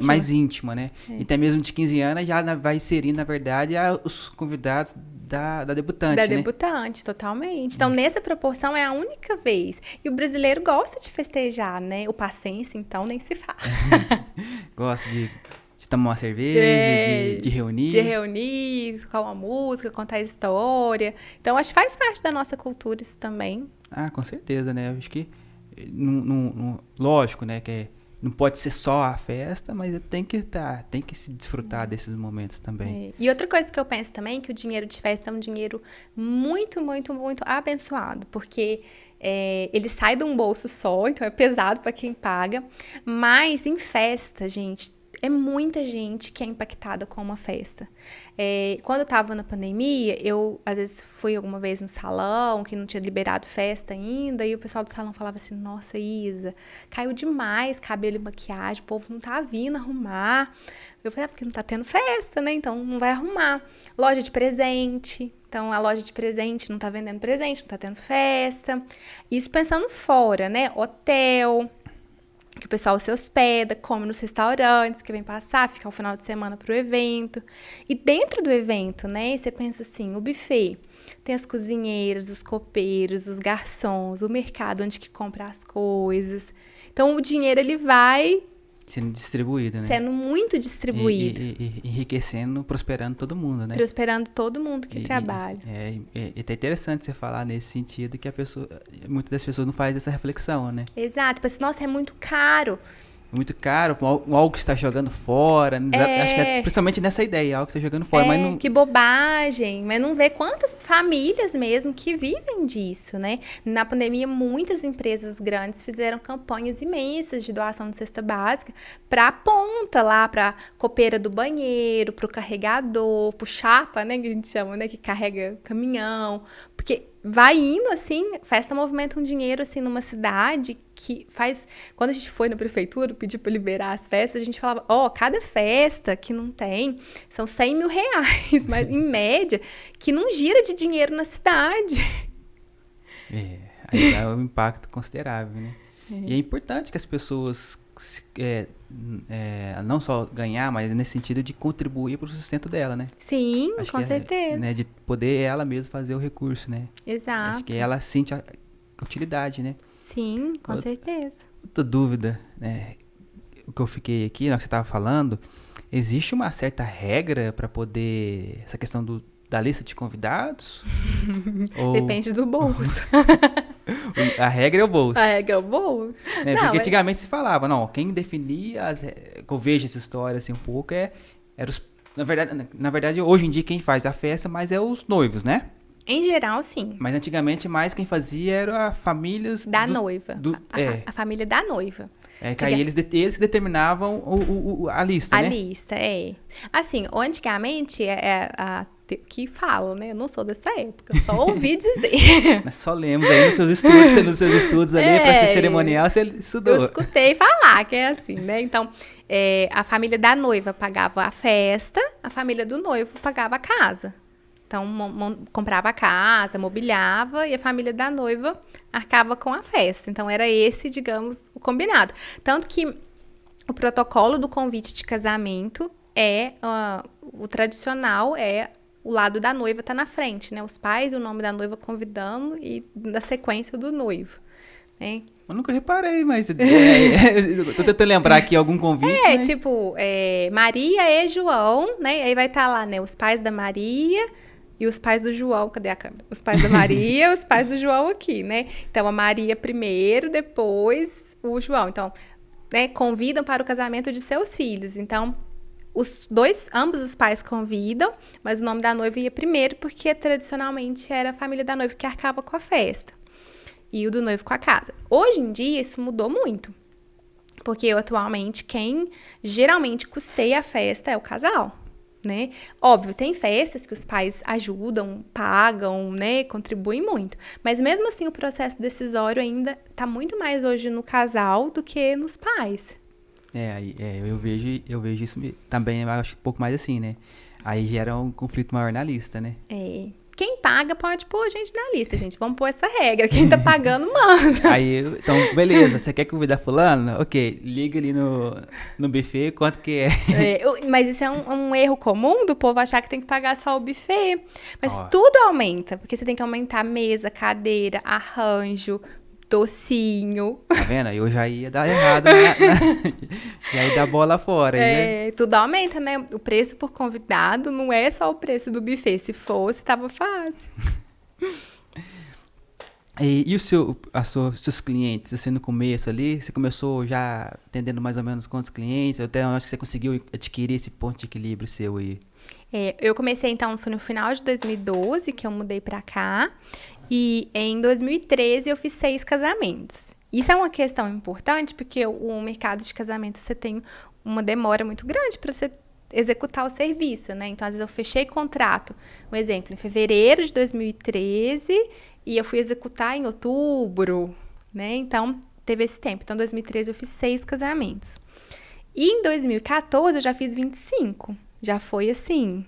mais íntima, né? E até mesmo de 15 anos já vai inserir, na verdade, os convidados da debutante, Da né? debutante, totalmente. Então, nessa proporção, é a única vez. E o brasileiro gosta de festejar, né? O paciência, então, nem se fala. Gosta de tomar uma cerveja, de reunir. De reunir, tocar uma música, contar história. Então, acho que faz parte da nossa cultura isso também. Com certeza, né? Acho que, lógico, né? Que não pode ser só a festa, mas tem que se desfrutar desses momentos também. E outra coisa que eu penso também, que o dinheiro de festa é um dinheiro muito, muito, muito abençoado, porque ele sai de um bolso só, então é pesado para quem paga, mas em festa, gente, é muita gente que é impactada com uma festa. Quando eu tava na pandemia, eu às vezes fui alguma vez no salão, que não tinha liberado festa ainda, e o pessoal do salão falava assim, nossa, Isa, caiu demais cabelo e maquiagem, o povo não tá vindo arrumar. Eu falei, porque não tá tendo festa, né? Então não vai arrumar. Loja de presente. Então, a loja de presente não tá vendendo presente, não tá tendo festa. Isso pensando fora, né? Hotel, que o pessoal se hospeda, come nos restaurantes, que vem passar, ficar o final de semana pro evento. E dentro do evento, né, você pensa assim, o buffet, tem as cozinheiras, os copeiros, os garçons, o mercado onde que compra as coisas. Então, o dinheiro, ele vai sendo distribuído, né? Sendo muito distribuído. E enriquecendo, prosperando todo mundo, né? Prosperando todo mundo que trabalha. É até interessante você falar nesse sentido que muitas das pessoas não fazem essa reflexão, né? Exato. Tipo assim, nossa, é muito caro. Muito caro, algo que está jogando fora. Acho que é principalmente nessa ideia, algo que está jogando fora. Mas não... Que bobagem. Mas não vê quantas famílias mesmo que vivem disso, né? Na pandemia, muitas empresas grandes fizeram campanhas imensas de doação de cesta básica para a ponta lá, para copeira do banheiro, para o carregador, para o chapa, né? Que a gente chama, né? Que carrega caminhão. Porque vai indo, assim, festa movimenta um dinheiro, assim, numa cidade que faz... Quando a gente foi na prefeitura pedir para liberar as festas, a gente falava, cada festa que não tem são 100 mil reais, mas em média, que não gira de dinheiro na cidade. Aí dá um impacto considerável, né? E é importante que as pessoas não só ganhar, mas nesse sentido de contribuir para o sustento dela, né? Sim, Acho com que certeza. né, de poder ela mesma fazer o recurso, né? Exato. Acho que ela sente a utilidade, né? Sim, com certeza. Outra dúvida, né? O que eu fiquei aqui, na que você estava falando, existe uma certa regra para poder... Essa questão da lista de convidados? Depende do bolso. A regra é o bolso. A regra é o bolso. Né? Porque antigamente se falava, não, quem definia, que eu vejo essa história assim um pouco, era os... Na verdade, hoje em dia quem faz a festa, mas é os noivos, né? Em geral, sim. Mas antigamente mais quem fazia era a famílias... Da noiva. A família da noiva. Que aí eles determinavam a lista, né? A lista, Assim, antigamente, que falam, né? Eu não sou dessa época, só ouvi dizer. Nós só lemos aí nos seus estudos ali, pra ser cerimonial, você estudou. Eu escutei falar que é assim, né? Então, a família da noiva pagava a festa, a família do noivo pagava a casa. Então, comprava a casa, mobiliava e a família da noiva arcava com a festa. Então, era esse, digamos, o combinado. Tanto que o protocolo do convite de casamento o tradicional o lado da noiva tá na frente, né? Os pais e o nome da noiva convidando e da sequência do noivo, né? Eu nunca reparei, mas tô tentando lembrar aqui algum convite. Mas... tipo, Maria e João, né? Aí vai estar lá, né? Os pais da Maria e os pais do João. Cadê a câmera? Os pais da Maria e os pais do João aqui, né? Então, a Maria primeiro, depois o João. Então, né? Convidam para o casamento de seus filhos. Então, ambos os pais convidam, mas o nome da noiva ia primeiro, porque tradicionalmente era a família da noiva que arcava com a festa. E o do noivo com a casa. Hoje em dia, isso mudou muito. Porque atualmente, quem geralmente custeia a festa é o casal, né? Óbvio, tem festas que os pais ajudam, pagam, né? Contribuem muito. Mas mesmo assim, o processo decisório ainda está muito mais hoje no casal do que nos pais. Eu vejo isso também, eu acho um pouco mais assim, né? Aí gera um conflito maior na lista, né? Quem paga pode pôr a gente na lista, gente. Vamos pôr essa regra. Quem tá pagando, manda. Então, beleza. Você quer convidar fulano? Ok, liga ali no buffet, quanto que é. Mas isso é um erro comum do povo achar que tem que pagar só o buffet. Mas tudo aumenta, porque você tem que aumentar mesa, cadeira, arranjo, docinho. Tá vendo? Eu já ia dar errado. Já ia dar bola fora. Tudo aumenta, né? O preço por convidado não é só o preço do buffet. Se fosse, tava fácil. E seus clientes, assim, no começo ali, você começou já atendendo mais ou menos quantos clientes? Eu acho que você conseguiu adquirir esse ponto de equilíbrio seu aí. Eu comecei, então, foi no final de 2012 que eu mudei pra cá. E em 2013 eu fiz 6 casamentos. Isso é uma questão importante, porque o mercado de casamento você tem uma demora muito grande para você executar o serviço, né? Então, às vezes eu fechei contrato, um exemplo, em fevereiro de 2013 e eu fui executar em outubro, né? Então, teve esse tempo. Então, em 2013 eu fiz 6 casamentos. E em 2014 eu já fiz 25. Já foi, assim,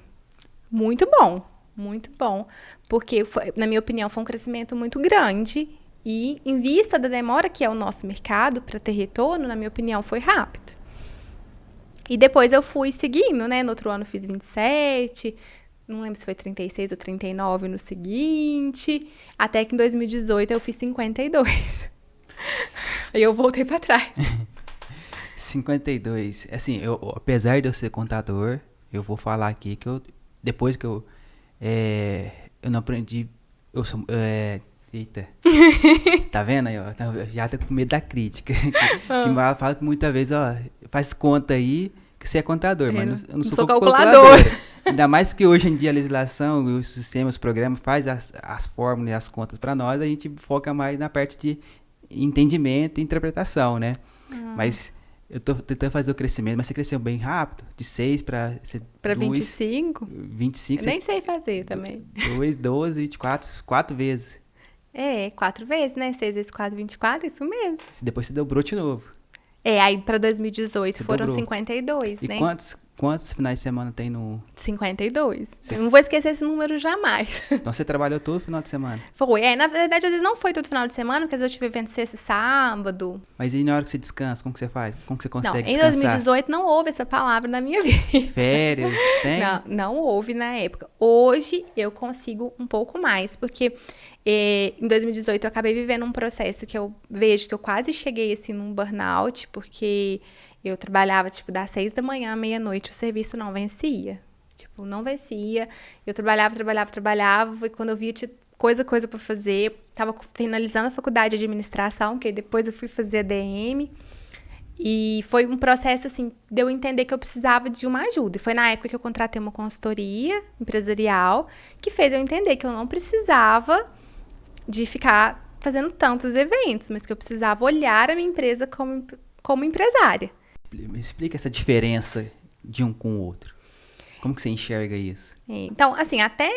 muito bom. Muito bom, porque, na minha opinião, foi um crescimento muito grande e, em vista da demora que é o nosso mercado para ter retorno, na minha opinião, foi rápido. E depois eu fui seguindo, né? No outro ano eu fiz 27, não lembro se foi 36 ou 39 no seguinte, até que em 2018 eu fiz 52. Aí eu voltei para trás. 52. Assim, apesar de eu ser contador, eu vou falar aqui que depois que eu não aprendi. Eita. Tá vendo aí, ó? Já tô com medo da crítica. Que fala que muitas vezes, faz conta aí que você é contador, mas eu não sou calculador. Ainda mais que hoje em dia a legislação, os sistemas, os programas faz as fórmulas e as contas para nós, a gente foca mais na parte de entendimento e interpretação, né? Mas eu tô tentando fazer o crescimento, mas você cresceu bem rápido, de 6 para 25? 25. Eu nem sei fazer também. 2, 12, 24, 4 vezes. 4 vezes, né? 6 vezes 4, 24, isso mesmo. Depois você dobrou de novo. Aí pra 2018 Você foram dobrou. 52, E né? quantos finais de semana tem no... 52. Eu não vou esquecer esse número jamais. Então você trabalhou todo final de semana. Foi. Na verdade, às vezes não foi todo final de semana, porque às vezes eu tive evento sexta e sábado. Mas e na hora que você descansa, como que você faz? Como que você Não, consegue em descansar? 2018 não houve essa palavra na minha vida. Férias, tem? Não houve na época. Hoje eu consigo um pouco mais, porque em 2018 eu acabei vivendo um processo que eu vejo que eu quase cheguei assim num burnout, porque eu trabalhava tipo das 6 da manhã à meia-noite, o serviço não vencia. Tipo, não vencia. Eu trabalhava, e quando eu via tinha coisa pra fazer. Tava finalizando a faculdade de administração, que depois eu fui fazer ADM. E foi um processo, assim, de eu entender que eu precisava de uma ajuda. E foi na época que eu contratei uma consultoria empresarial que fez eu entender que eu não precisava de ficar fazendo tantos eventos, mas que eu precisava olhar a minha empresa como empresária. Me explica essa diferença de um com o outro. Como que você enxerga isso? Então, assim, até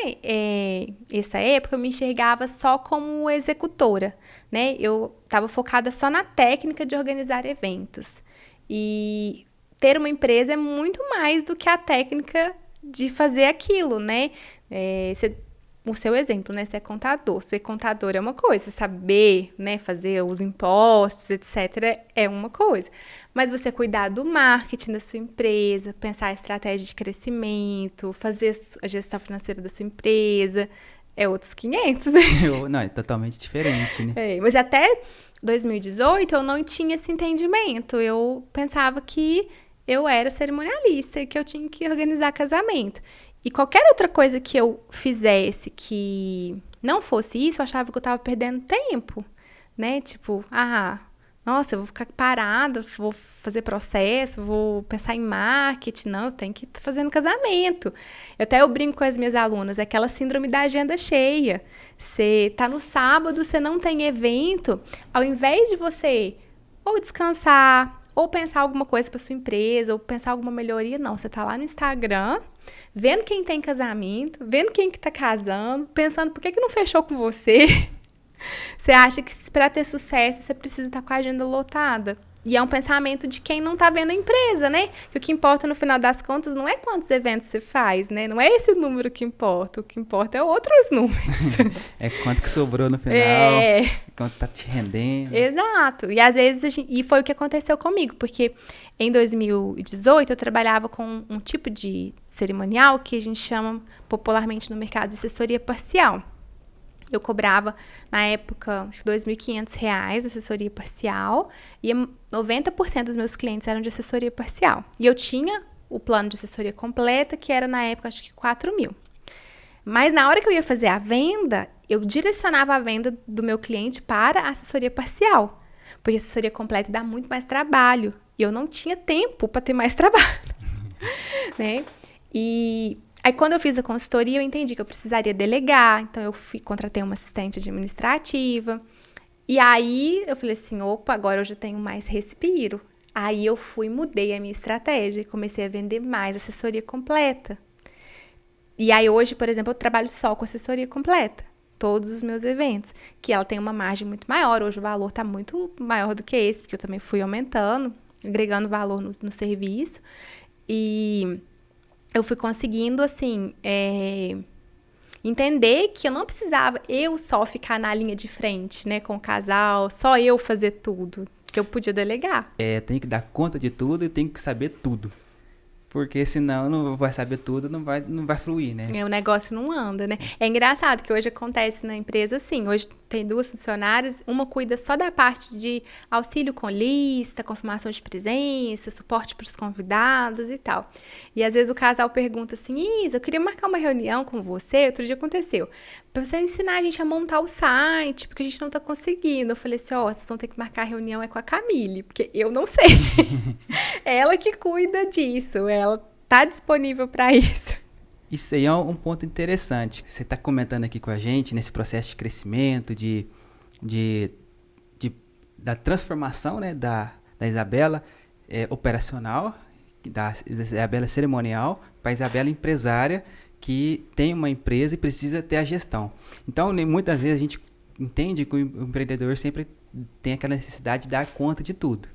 essa época eu me enxergava só como executora, né? Eu estava focada só na técnica de organizar eventos. E ter uma empresa é muito mais do que a técnica de fazer aquilo, né? O seu exemplo, né? Você é contador. Ser contador é uma coisa. Saber, né, fazer os impostos, etc., é uma coisa. Mas você cuidar do marketing da sua empresa, pensar a estratégia de crescimento, fazer a gestão financeira da sua empresa, é outros 500, né? Não, é totalmente diferente, né? Mas até 2018 eu não tinha esse entendimento. Eu pensava que eu era cerimonialista e que eu tinha que organizar casamento. E qualquer outra coisa que eu fizesse que não fosse isso, eu achava que eu tava perdendo tempo, né? Tipo, nossa, eu vou ficar parada, vou fazer processo, vou pensar em marketing. Não, eu tenho que estar fazendo casamento. Eu brinco com as minhas alunas, é aquela síndrome da agenda cheia. Você tá no sábado, você não tem evento, ao invés de você ou descansar, ou pensar alguma coisa para sua empresa, ou pensar alguma melhoria, não. Você tá lá no Instagram, vendo quem tem casamento, vendo quem que tá casando, pensando por que não fechou com você. Você acha que para ter sucesso você precisa estar com a agenda lotada. E é um pensamento de quem não tá vendo a empresa, né? Que o que importa no final das contas não é quantos eventos você faz, né? Não é esse número que importa. O que importa é outros números. É quanto que sobrou no final, quanto tá te rendendo. Exato. E às vezes, e foi o que aconteceu comigo, porque em 2018 eu trabalhava com um tipo de cerimonial que a gente chama popularmente no mercado de assessoria parcial. Eu cobrava, na época, acho que R$ 2.500 assessoria parcial e 90% dos meus clientes eram de assessoria parcial. E eu tinha o plano de assessoria completa, que era, na época, acho que 4 mil. Mas na hora que eu ia fazer a venda, eu direcionava a venda do meu cliente para a assessoria parcial. Porque a assessoria completa dá muito mais trabalho. E eu não tinha tempo para ter mais trabalho. Né? E aí, quando eu fiz a consultoria, eu entendi que eu precisaria delegar. Então, eu contratei uma assistente administrativa. E aí, eu falei assim, opa, agora eu já tenho mais respiro. Aí, eu mudei a minha estratégia e comecei a vender mais assessoria completa. E aí, hoje, por exemplo, eu trabalho só com assessoria completa. Todos os meus eventos. Que ela tem uma margem muito maior. Hoje, o valor está muito maior do que esse, porque eu também fui aumentando, agregando valor no serviço. E eu fui conseguindo, assim, entender que eu não precisava eu só ficar na linha de frente, né, com o casal, só eu fazer tudo, que eu podia delegar. Tem que dar conta de tudo e tem que saber tudo. Porque senão não vai saber tudo, não vai fluir, né? O negócio não anda, né? É engraçado que hoje acontece na empresa assim, hoje tem 2 funcionárias, uma cuida só da parte de auxílio com lista, confirmação de presença, suporte para os convidados e tal. E às vezes o casal pergunta assim, Isa, eu queria marcar uma reunião com você, outro dia aconteceu, para você ensinar a gente a montar o site, porque a gente não tá conseguindo. Eu falei assim, vocês vão ter que marcar a reunião com a Camille, porque eu não sei. É ela que cuida disso, ela tá disponível para isso. Isso aí é um ponto interessante. Você está comentando aqui com a gente nesse processo de crescimento, da transformação, né, da Isabela operacional, da Isabela cerimonial, para a Isabela empresária, que tem uma empresa e precisa ter a gestão. Então, muitas vezes a gente entende que o empreendedor sempre tem aquela necessidade de dar conta de tudo.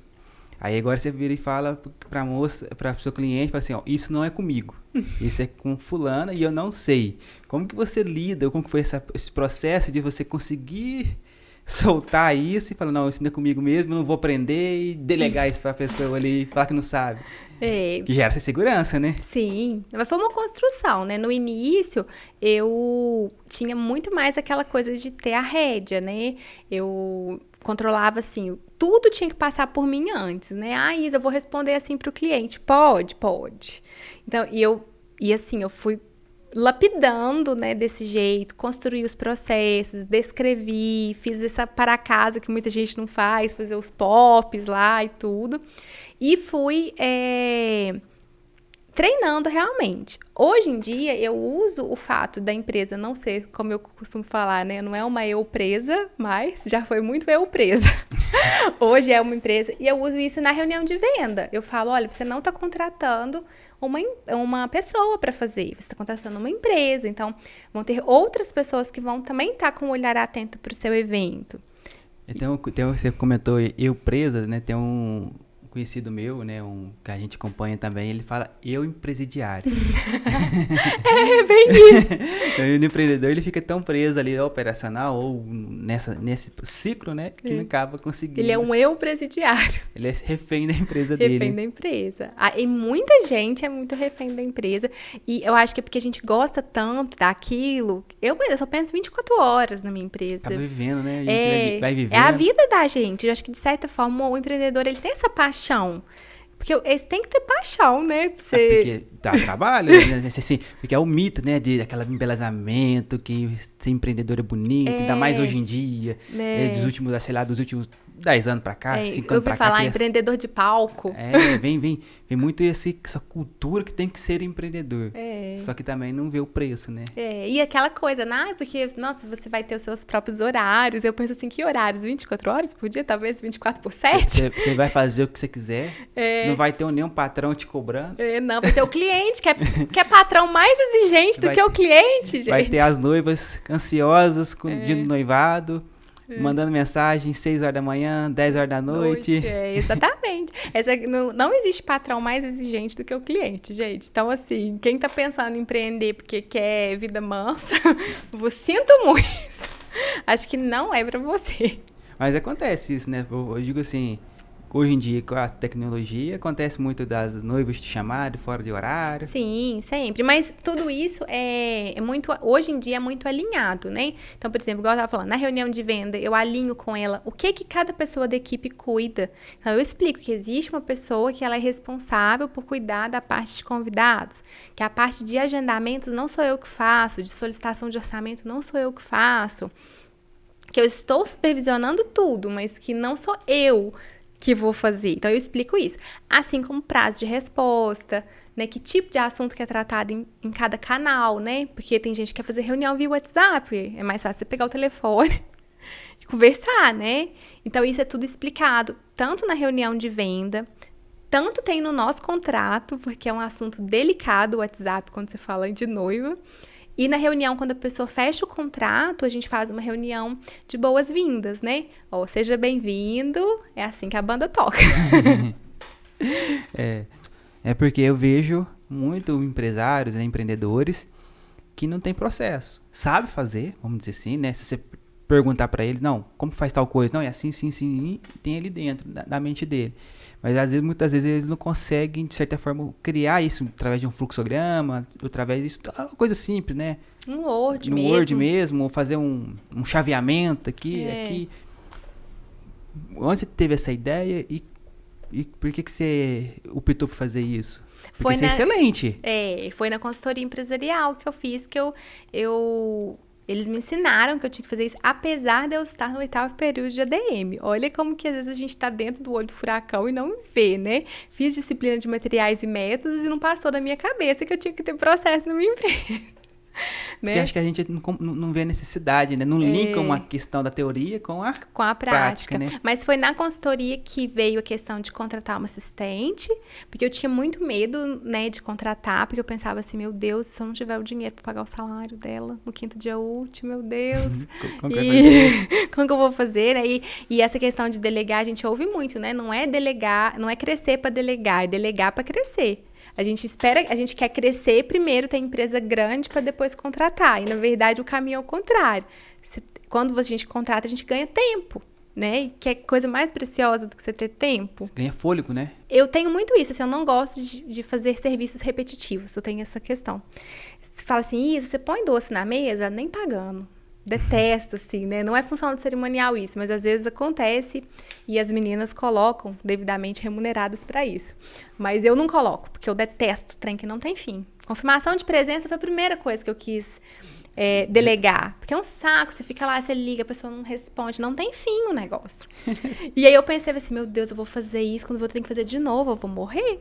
Aí agora você vira e fala pra moça, para seu cliente, fala assim, ó, isso não é comigo, isso é com fulana e eu não sei. Como que você lida, como que foi esse processo de você conseguir soltar isso e falar, não, isso não é comigo mesmo, eu não vou aprender e delegar isso pra pessoa ali e falar que não sabe. Que gera essa segurança, né? Sim, mas foi uma construção, né? No início, eu tinha muito mais aquela coisa de ter a rédea, né? Eu controlava, assim, tudo tinha que passar por mim antes, né? Ah, Isa, eu vou responder assim pro cliente. Pode. Então, eu fui lapidando, né, desse jeito, construí os processos, descrevi, fiz essa para casa que muita gente não faz, fazer os pops lá e tudo. E fui treinando realmente. Hoje em dia, eu uso o fato da empresa não ser, como eu costumo falar, né? Não é uma eu presa, mas já foi muito eu presa. Hoje é uma empresa e eu uso isso na reunião de venda. Eu falo, olha, você não está contratando uma pessoa para fazer, você está contratando uma empresa. Então, vão ter outras pessoas que vão também estar com um olhar atento para o seu evento. Então, você comentou eu presa, né? Tem um conhecido meu, né, que a gente acompanha também, ele fala eu empresidiário. É bem isso. O empreendedor, ele fica tão preso ali operacional ou nesse ciclo, né, que não acaba conseguindo. Ele é um eu presidiário. Ele é refém da empresa dele. Refém da empresa. E muita gente é muito refém da empresa. E eu acho que é porque a gente gosta tanto daquilo. Eu só penso 24 horas na minha empresa. Tá vivendo, né? A gente vai vivendo. É a vida da gente. Eu acho que, de certa forma, o empreendedor, ele tem essa paixão. Porque eles têm que ter paixão, né? Pra você... Porque dá trabalho, né? Assim, porque é o mito, né? De aquele embelezamento, que ser empreendedor é bonito, ainda mais hoje em dia. Dos últimos 10 anos pra cá, 5 anos pra cá. Eu ouvi falar empreendedor de palco. Vem muito essa cultura que tem que ser empreendedor. Só que também não vê o preço, né? E aquela coisa, porque, nossa, você vai ter os seus próprios horários. Eu penso assim, que horários? 24 horas por dia? Talvez 24/7? Você vai fazer o que você quiser. Não vai ter nenhum patrão te cobrando. Não, vai ter o cliente, que é patrão mais exigente do que o cliente, gente. Vai ter as noivas ansiosas com o dia do noivado. Mandando mensagem 6 horas da manhã, 10 horas da noite. Exatamente. Não existe patrão mais exigente do que o cliente, gente. Então, assim, quem tá pensando em empreender porque quer vida mansa, eu sinto muito. Acho que não é pra você. Mas acontece isso, né? Eu digo assim, hoje em dia, com a tecnologia, acontece muito das noivas te chamarem fora de horário. Sim, sempre. Mas tudo isso hoje em dia é muito alinhado, né? Então, por exemplo, igual eu estava falando, na reunião de venda, eu alinho com ela o que cada pessoa da equipe cuida. Então, eu explico que existe uma pessoa que ela é responsável por cuidar da parte de convidados, que a parte de agendamentos não sou eu que faço, de solicitação de orçamento não sou eu que faço, que eu estou supervisionando tudo, mas que não sou eu que vou fazer. Então, eu explico isso. Assim como prazo de resposta, né? Que tipo de assunto que é tratado em cada canal, né? Porque tem gente que quer fazer reunião via WhatsApp. É mais fácil você pegar o telefone e conversar, né? Então, isso é tudo explicado, tanto na reunião de venda, tanto tem no nosso contrato, porque é um assunto delicado o WhatsApp quando você fala de noiva. E na reunião, quando a pessoa fecha o contrato, a gente faz uma reunião de boas-vindas, né? Seja bem-vindo, é assim que a banda toca. É porque eu vejo muito empresários, né, empreendedores, que não tem processo. Sabe fazer, vamos dizer assim, né? Se você perguntar pra eles, não, como faz tal coisa? Não, é assim, sim, tem ali dentro da mente dele. Mas muitas vezes eles não conseguem, de certa forma, criar isso através de um fluxograma, através disso, uma coisa simples, né? No Word mesmo, ou fazer um chaveamento aqui. Onde você teve essa ideia e por que você optou por fazer isso? Porque isso é excelente. Foi na consultoria empresarial que eu fiz, que eles me ensinaram que eu tinha que fazer isso, apesar de eu estar no 8º período de ADM. Olha como que às vezes a gente está dentro do olho do furacão e não vê, né? Fiz disciplina de materiais e métodos e não passou na minha cabeça que eu tinha que ter processo na minha empresa. Porque acho que a gente não vê a necessidade, né? Não linka uma questão da teoria com a prática, né? Mas foi na consultoria que veio a questão de contratar uma assistente, porque eu tinha muito medo, né, de contratar, porque eu pensava assim, meu Deus, se eu não tiver o dinheiro para pagar o salário dela no 5º dia útil, meu Deus. Como que eu vou fazer, né? E essa questão de delegar, a gente ouve muito, né? Não é delegar, não é crescer para delegar, é delegar para crescer. A gente quer crescer primeiro, ter empresa grande para depois contratar. E, na verdade, o caminho é o contrário. Quando a gente contrata, a gente ganha tempo, né? E que é coisa mais preciosa do que você ter tempo. Você ganha fôlego, né? Eu tenho muito isso, assim, eu não gosto de fazer serviços repetitivos, eu tenho essa questão. Você fala assim, você põe doce na mesa, nem pagando. Detesto, assim, né? Não é função de cerimonial isso, mas às vezes acontece e as meninas colocam devidamente remuneradas para isso. Mas eu não coloco, porque eu detesto trem que não tem fim. Confirmação de presença foi a primeira coisa que eu quis delegar. Porque é um saco, você fica lá, você liga, a pessoa não responde, não tem fim o negócio. E aí eu pensei assim, meu Deus, eu vou fazer isso, quando eu vou ter que fazer de novo, eu vou morrer.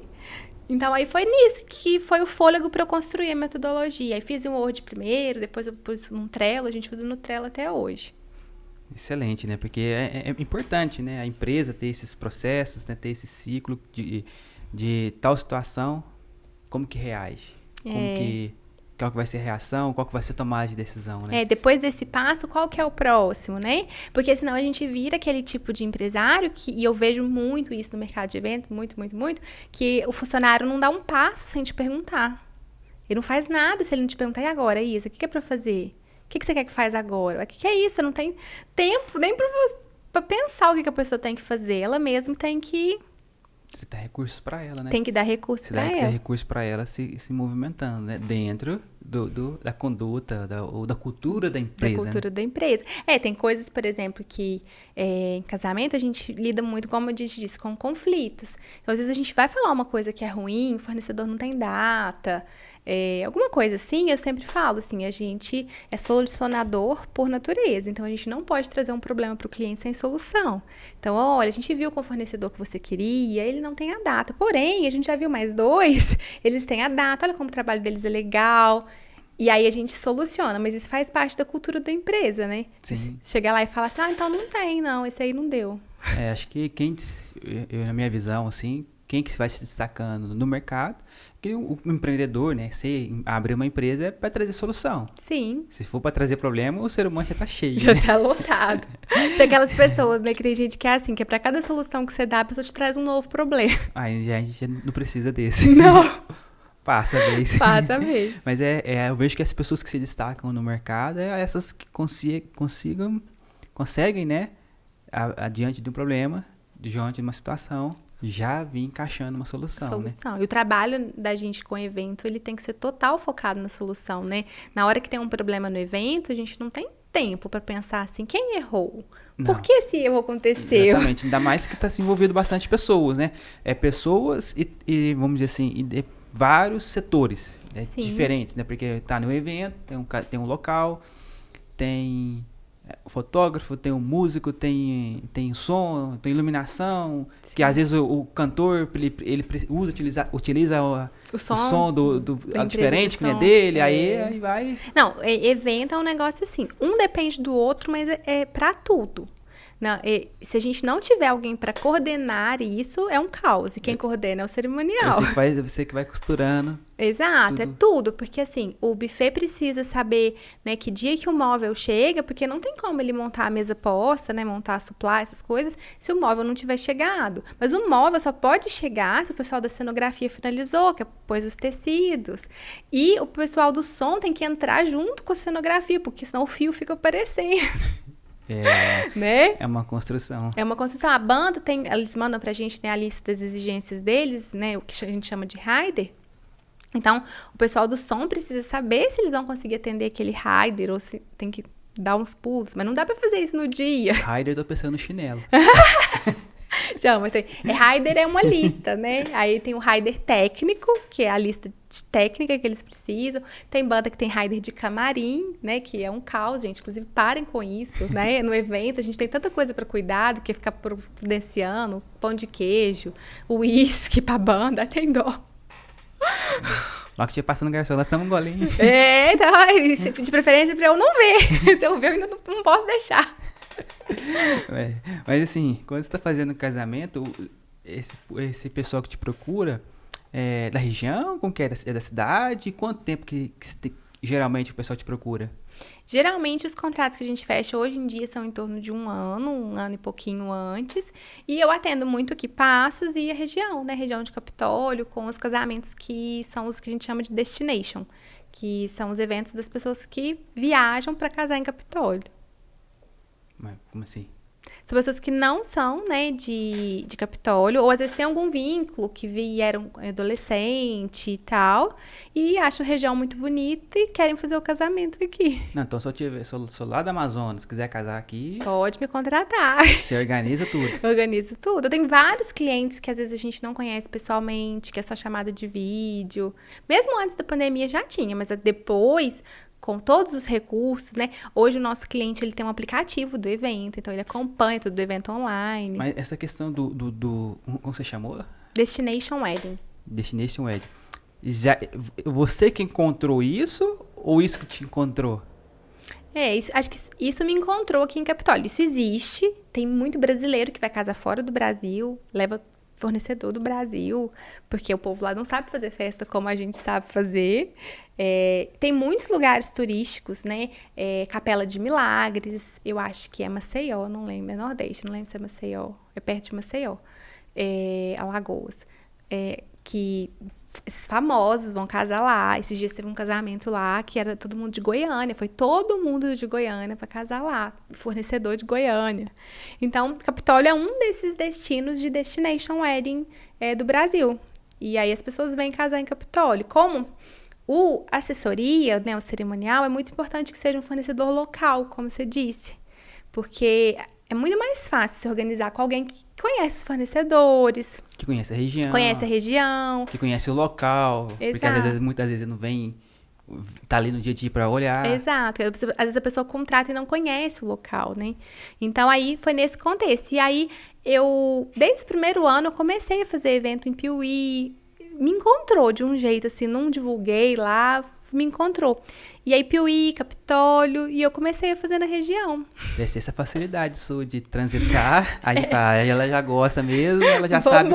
Então, aí foi nisso que foi o fôlego para eu construir a metodologia. Aí fiz um Word primeiro, depois eu pus num Trello, a gente usa no Trello até hoje. Excelente, né? Porque é importante, né? A empresa ter esses processos, né? Ter esse ciclo de tal situação, como que reage? Qual que vai ser a reação, qual que vai ser a tomada de decisão, né? Depois desse passo, qual que é o próximo, né? Porque senão a gente vira aquele tipo de empresário e eu vejo muito isso no mercado de evento, muito, que o funcionário não dá um passo sem te perguntar. Ele não faz nada se ele não te perguntar, e agora, Isa, o que é pra fazer? O que você quer que faz agora? O que é isso? Você não tem tempo nem pra pensar o que a pessoa tem que fazer. Ela mesma tem que... Você dá recursos para ela, né? Tem que dar recursos para ela. Você dá recursos para ela se movimentando, né? Dentro da conduta, ou da cultura da empresa. Da cultura da empresa. Tem coisas, por exemplo, que em casamento a gente lida muito, como eu disse, com conflitos. Então, às vezes a gente vai falar uma coisa que é ruim, o fornecedor não tem data, alguma coisa assim, eu sempre falo assim, a gente é solucionador por natureza, então a gente não pode trazer um problema para o cliente sem solução. Então, olha, a gente viu com o fornecedor que você queria, ele não tem a data, porém, a gente já viu mais 2, eles têm a data, olha como o trabalho deles é legal, e aí a gente soluciona, mas isso faz parte da cultura da empresa, né? Sim. Chegar lá e falar assim, então não tem, não, esse aí não deu. Acho que na minha visão, assim, quem que vai se destacando no mercado, que o empreendedor, né, se abrir uma empresa é para trazer solução. Sim. Se for para trazer problema, o ser humano já tá cheio. Já né? tá lotado. Tem aquelas pessoas, né, que tem gente que é assim, que é para cada solução que você dá, a pessoa te traz um novo problema. Aí a gente já não precisa desse. Não. Passa a vez. Passa a vez. Mas eu vejo que as pessoas que se destacam no mercado essas que conseguem, né, diante de um problema, diante de uma situação, já vir encaixando uma solução. Né? E o trabalho da gente com o evento, ele tem que ser total focado na solução, né? Na hora que tem um problema no evento, a gente não tem tempo para pensar assim, quem errou? Não. Por que esse erro aconteceu? Exatamente, ainda mais que está se envolvendo bastante pessoas, né? Pessoas e vamos dizer assim, vários setores diferentes, né? Porque tá no evento, tem um local, tem o fotógrafo, tem o músico, tem som, tem iluminação, Sim. que às vezes o cantor ele utiliza o som do diferente que não é dele, aí vai... Não, evento é um negócio assim, um depende do outro, mas é pra tudo. Não, se a gente não tiver alguém para coordenar isso, é um caos. E quem coordena é o cerimonial. Você que vai costurando. Exato, é tudo. Porque assim, o buffet precisa saber, né, que dia que o móvel chega, porque não tem como ele montar a mesa posta, né, montar a supply, essas coisas, se o móvel não tiver chegado. Mas o móvel só pode chegar se o pessoal da cenografia finalizou, que pôs os tecidos. E o pessoal do som tem que entrar junto com a cenografia, porque senão o fio fica aparecendo. Né? É uma construção. É uma construção. A banda eles mandam pra gente, né, a lista das exigências deles, né, o que a gente chama de rider. Então, o pessoal do som precisa saber se eles vão conseguir atender aquele rider ou se tem que dar uns pulos, mas não dá pra fazer isso no dia. Rider, tô pensando no chinelo. Já, mas rider é uma lista, né? Aí tem o rider técnico, que é a lista de técnica que eles precisam. Tem banda que tem rider de camarim, né? Que é um caos, gente. Inclusive, parem com isso, né? No evento, a gente tem tanta coisa para cuidar do que ficar providenciando pão de queijo, uísque pra banda, tem dó. Logo que tinha passando garçom, nós estamos um golinho. Então, de preferência pra eu não ver. Se eu ver, eu ainda não posso deixar. Mas assim, quando você tá fazendo casamento, esse pessoal que te procura é da região, como que é? É da cidade? Quanto tempo que geralmente o pessoal te procura? Geralmente, os contratos que a gente fecha hoje em dia são em torno de um ano e pouquinho antes. E eu atendo muito aqui Passos e a região, né? Região de Capitólio, com os casamentos que são os que a gente chama de destination, que são os eventos das pessoas que viajam para casar em Capitólio. Mas como assim? São pessoas que não são, né, de Capitólio, ou às vezes tem algum vínculo, que vieram adolescente e tal, e acham a região muito bonita e querem fazer o casamento aqui. Não, então se eu tiver, sou lá do Amazonas, quiser casar aqui, Pode me contratar. você organiza tudo. Eu organizo tudo. Eu tenho vários clientes que às vezes a gente não conhece pessoalmente, que é só chamada de vídeo. Mesmo antes da pandemia já tinha, mas depois, com todos os recursos, né? Hoje o nosso cliente ele tem um aplicativo do evento, então ele acompanha tudo do evento online. Mas essa questão como você chamou? Destination Wedding. Destination Wedding. Você que encontrou isso ou isso que te encontrou? Acho que isso me encontrou aqui em Capitólio. Isso existe. Tem muito brasileiro que vai casar fora do Brasil, leva fornecedor do Brasil, porque o povo lá não sabe fazer festa como a gente sabe fazer. Tem muitos lugares turísticos, né? Capela de Milagres, eu acho que é Maceió, não lembro, é Nordeste, não lembro se é Maceió, é perto de Maceió, Alagoas, que esses famosos vão casar lá. Esses dias teve um casamento lá que era todo mundo de Goiânia, foi todo mundo de Goiânia para casar lá, fornecedor de Goiânia. Então, Capitólio é um desses destinos de destination wedding do Brasil. E aí as pessoas vêm casar em Capitólio. Como a assessoria, né, o cerimonial, é muito importante que seja um fornecedor local, como você disse, porque é muito mais fácil se organizar com alguém que conhece os fornecedores. Que conhece a região. Conhece a região. Que conhece o local. Exato. Porque muitas vezes não vem, tá ali no dia a dia pra olhar. Exato. Às vezes a pessoa contrata e não conhece o local, né? Então, aí foi nesse contexto. E aí, desde o primeiro ano, eu comecei a fazer evento em Piuí. Me encontrou de um jeito, assim, não divulguei lá, me encontrou. E aí, Piuí, Capitólio, e eu comecei a fazer na região. Deve ser essa facilidade sua de transitar, aí ela já gosta mesmo, ela já sabe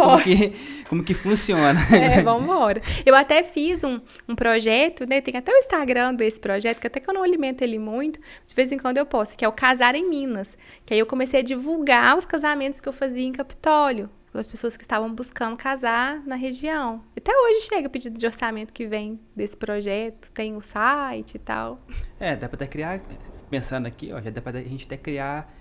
como que funciona. Vambora. Eu até fiz um projeto, né, tem até o Instagram desse projeto, que até que eu não alimento ele muito, de vez em quando eu posto, que é o Casar em Minas. Que aí eu comecei a divulgar os casamentos que eu fazia em Capitólio, as pessoas que estavam buscando casar na região. Até hoje chega pedido de orçamento que vem desse projeto, tem o site e tal. Dá pra até criar, pensando aqui, ó, já dá pra a gente até criar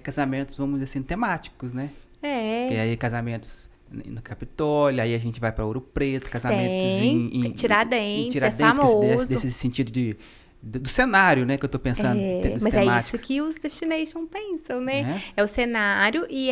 casamentos, vamos dizer assim, temáticos, né? E aí casamentos no Capitólio, aí a gente vai pra Ouro Preto, casamentos em Tiradentes, é famoso. Desse sentido do cenário, né, que eu tô pensando. Mas temáticos. É isso que os destination pensam, né? É o cenário e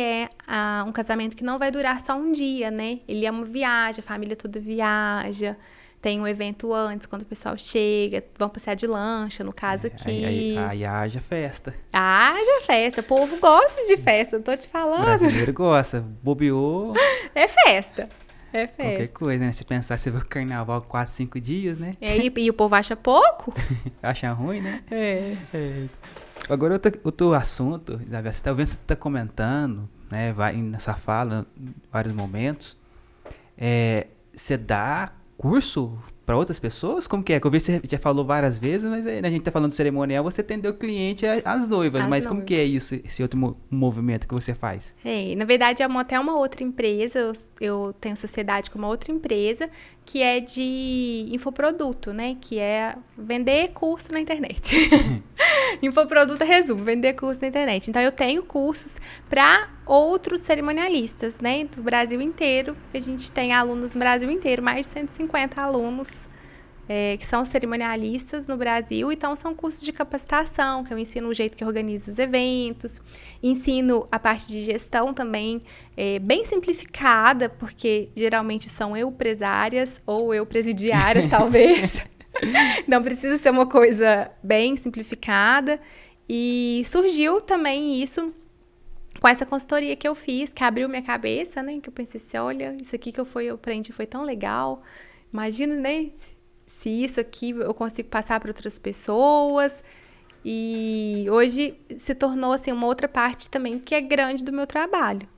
um casamento que não vai durar só um dia, né? Ele é uma viagem, a família toda viaja, tem um evento antes, quando o pessoal chega, vão passear de lancha, no caso aqui. Aí haja festa. Haja festa, o povo gosta de festa, eu tô te falando. O brasileiro gosta, bobeou. É festa. É festa. Qualquer coisa, né? Se pensar, você vê o carnaval 4, 5 dias, né? E o povo acha pouco? Acha ruim, né? Agora, outro assunto, Isabel, você tá vendo, você tá comentando, né? Vai nessa fala, em vários momentos. Você dá curso para outras pessoas? Como que é? Que eu vi que você já falou várias vezes, mas a gente tá falando do cerimonial, você atendeu o cliente às noivas. Mas como que é isso, esse outro movimento que você faz? Na verdade, é até uma outra empresa, eu tenho sociedade com uma outra empresa, que é de infoproduto, né? Que é vender curso na internet. Infoproduto é resumo, vender curso na internet. Então, eu tenho cursos para outros cerimonialistas, né? Do Brasil inteiro. A gente tem alunos no Brasil inteiro, mais de 150 alunos que são cerimonialistas no Brasil. Então, são cursos de capacitação, que eu ensino o jeito que eu organizo os eventos. Ensino a parte de gestão também, bem simplificada, porque geralmente são empresárias ou presidiárias, talvez. Então, precisa ser uma coisa bem simplificada. E surgiu também isso com essa consultoria que eu fiz, que abriu minha cabeça, né? Que eu pensei assim, olha, isso aqui que eu aprendi foi tão legal. Imagina, né? se isso aqui eu consigo passar para outras pessoas. E hoje se tornou assim, uma outra parte também que é grande do meu trabalho.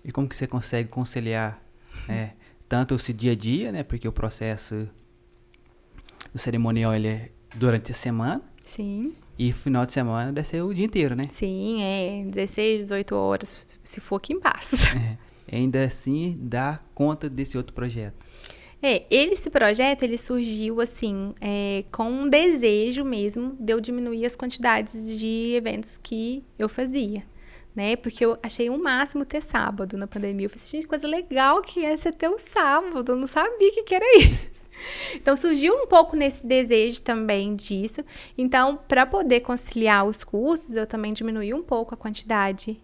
E como que você consegue conciliar, né, tanto esse dia a dia, né, porque o processo do cerimonial ele é durante a semana. Sim. E final de semana deve ser o dia inteiro, né? Sim, 16, 18 horas, se for aqui em paz. Ainda assim, dá conta desse outro projeto. Esse projeto, ele surgiu, assim, com um desejo mesmo de eu diminuir as quantidades de eventos que eu fazia, né? Porque eu achei o máximo ter sábado na pandemia. Eu falei, gente, coisa legal que é você ter um sábado. Eu não sabia que era isso. Então, surgiu um pouco nesse desejo também disso. Então, para poder conciliar os cursos, eu também diminuí um pouco a quantidade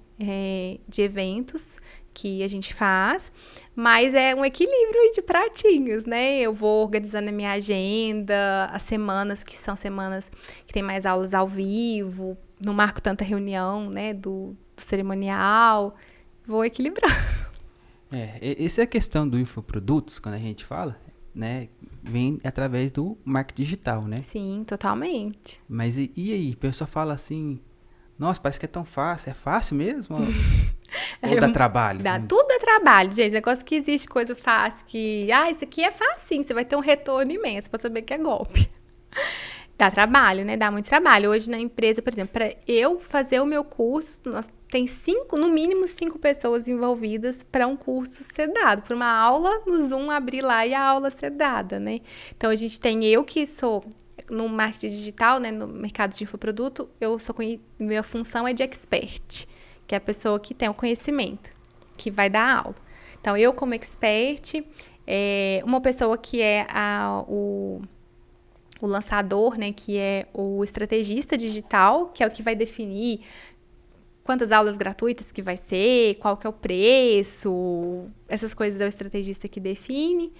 de eventos que a gente faz, mas é um equilíbrio de pratinhos, né? Eu vou organizando a minha agenda, as semanas que são semanas que tem mais aulas ao vivo, não marco tanta reunião, né, do cerimonial, vou equilibrar. Essa é a questão do infoprodutos, quando a gente fala, né, vem através do marketing digital, né? Sim, totalmente. Mas e aí? A pessoa fala assim, nossa, parece que é tão fácil. É fácil mesmo? Ou dá trabalho? Tudo dá trabalho, gente. Negócio que existe coisa fácil, que... isso aqui é facinho, você vai ter um retorno imenso pra saber que é golpe. Dá trabalho, né? Dá muito trabalho. Hoje na empresa, por exemplo, para eu fazer o meu curso, nós tem no mínimo 5 pessoas envolvidas para um curso ser dado. Para uma aula no Zoom abrir lá e a aula ser dada, né? Então, a gente tem eu que sou... No marketing digital, né, no mercado de infoproduto, minha função é de expert, que é a pessoa que tem o conhecimento, que vai dar aula. Então, eu como expert, uma pessoa que é o lançador, né, que é o estrategista digital, que é o que vai definir quantas aulas gratuitas que vai ser, qual que é o preço, essas coisas é o estrategista que define.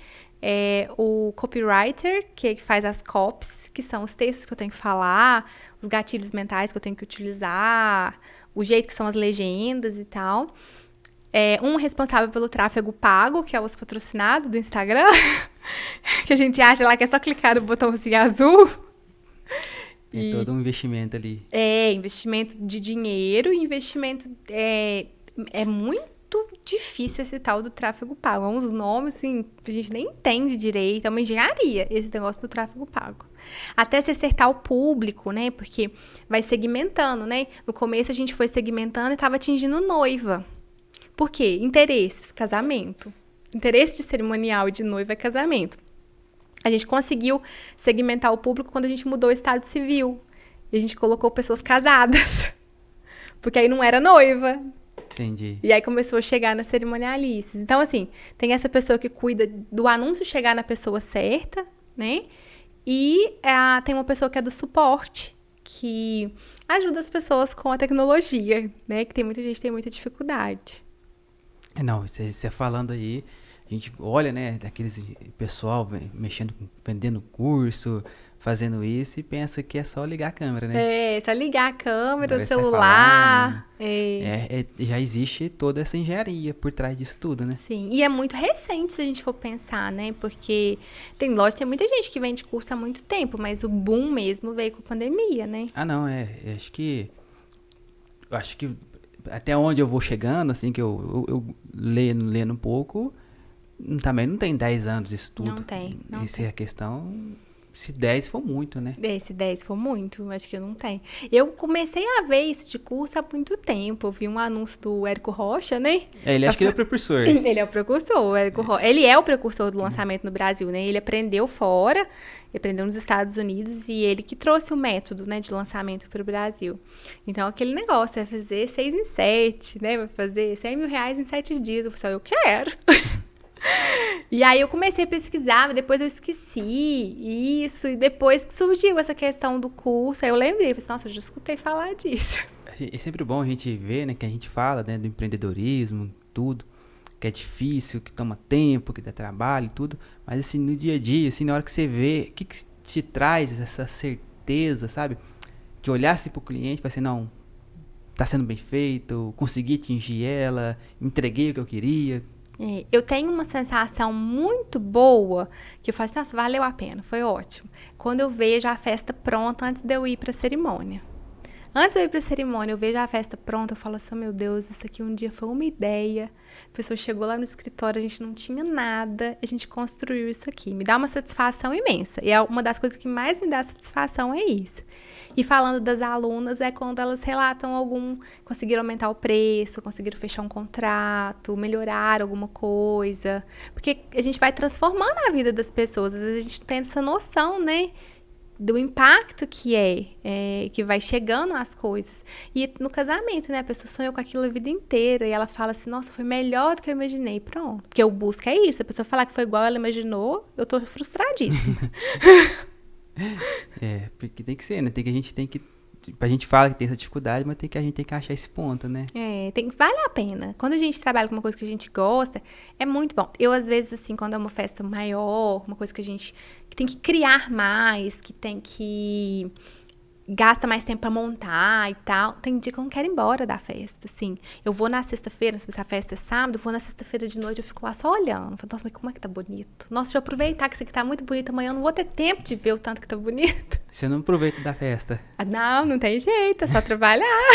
O copywriter, que faz as copies, que são os textos que eu tenho que falar, os gatilhos mentais que eu tenho que utilizar, o jeito que são as legendas e tal. Um responsável pelo tráfego pago, que é os patrocinados do Instagram, que a gente acha lá que é só clicar no botãozinho azul. Tem todo um investimento ali. Investimento de dinheiro, investimento... É muito difícil esse tal do tráfego pago. É uns nomes, assim, a gente nem entende direito. É uma engenharia, esse negócio do tráfego pago. Até se acertar o público, né? Porque vai segmentando, né? No começo a gente foi segmentando e estava atingindo noiva. Por quê? Interesses, casamento. Interesse de cerimonial e de noiva é casamento. A gente conseguiu segmentar o público quando a gente mudou o estado civil. E a gente colocou pessoas casadas. Porque aí não era noiva. Entendi. E aí começou a chegar nas cerimonialistas. Então, assim, tem essa pessoa que cuida do anúncio chegar na pessoa certa, né? E tem uma pessoa que é do suporte, que ajuda as pessoas com a tecnologia, né? Que muita gente tem muita dificuldade. Não, você falando aí, a gente olha, né, daqueles pessoal mexendo, vendendo curso, fazendo isso e pensa que é só ligar a câmera, né? Só ligar a câmera, Agora o celular. Já existe toda essa engenharia por trás disso tudo, né? Sim, e é muito recente se a gente for pensar, né? Porque tem muita gente que vende curso há muito tempo, mas o boom mesmo veio com a pandemia, né? Não, acho que até onde eu vou chegando, assim, que eu lendo um pouco, também não tem 10 anos isso tudo. Não tem. Isso é a questão, se 10 for muito, né? Se 10 for muito, acho que não tem. Eu comecei a ver isso de curso há muito tempo. Eu vi um anúncio do Érico Rocha, né? Acho que ele é o precursor. Ele é o precursor, o Érico Rocha. Ele é o precursor do lançamento no Brasil, né? Ele aprendeu fora, ele aprendeu nos Estados Unidos e ele que trouxe o método, né, de lançamento para o Brasil. Então, aquele negócio, vai fazer 6 em 7, né? Vai fazer R$100 mil em 7 dias. Eu falei, eu quero. E aí eu comecei a pesquisar, mas depois eu esqueci isso, e depois que surgiu essa questão do curso, aí eu lembrei, falei, nossa, eu já escutei falar disso. É sempre bom a gente ver, né, que a gente fala, né, do empreendedorismo, tudo, que é difícil, que toma tempo, que dá trabalho, tudo, mas assim, no dia a dia, assim, na hora que você vê, o que te traz essa certeza, sabe, de olhar assim pro cliente e falar assim, não, tá sendo bem feito, consegui atingir ela, entreguei o que eu queria. Eu tenho uma sensação muito boa, que eu falo assim, nossa, valeu a pena, foi ótimo. Quando eu vejo a festa pronta antes de eu ir para a cerimônia. Antes de eu ir para a cerimônia, eu vejo a festa pronta, eu falo assim, oh, meu Deus, isso aqui um dia foi uma ideia. A pessoa chegou lá no escritório, a gente não tinha nada, a gente construiu isso aqui. Me dá uma satisfação imensa. E uma das coisas que mais me dá satisfação é isso. E falando das alunas, é quando elas relatam conseguiram aumentar o preço, conseguiram fechar um contrato, melhorar alguma coisa. Porque a gente vai transformando a vida das pessoas. Às vezes a gente tem essa noção, né? Do impacto que vai chegando as coisas. E no casamento, né? A pessoa sonhou com aquilo a vida inteira e ela fala assim, nossa, foi melhor do que eu imaginei. Pronto. Porque o busca é isso. A pessoa falar que foi igual ela imaginou, eu tô frustradíssima. Porque tem que ser, né? A gente tem que... A gente fala que tem essa dificuldade, mas a gente tem que achar esse ponto, né? Vale a pena. Quando a gente trabalha com uma coisa que a gente gosta, é muito bom. Eu, às vezes, assim, quando é uma festa maior, uma coisa que a gente tem que criar mais, que tem que gasta mais tempo pra montar e tal, tem dia que eu não quero ir embora da festa, assim. Eu vou na sexta-feira, se a festa é sábado, eu vou na sexta-feira de noite, eu fico lá só olhando. Falo, nossa, mas como é que tá bonito? Nossa, deixa eu aproveitar que isso aqui tá muito bonito amanhã, eu não vou ter tempo de ver o tanto que tá bonito. Você não aproveita da festa. Não tem jeito, é só trabalhar.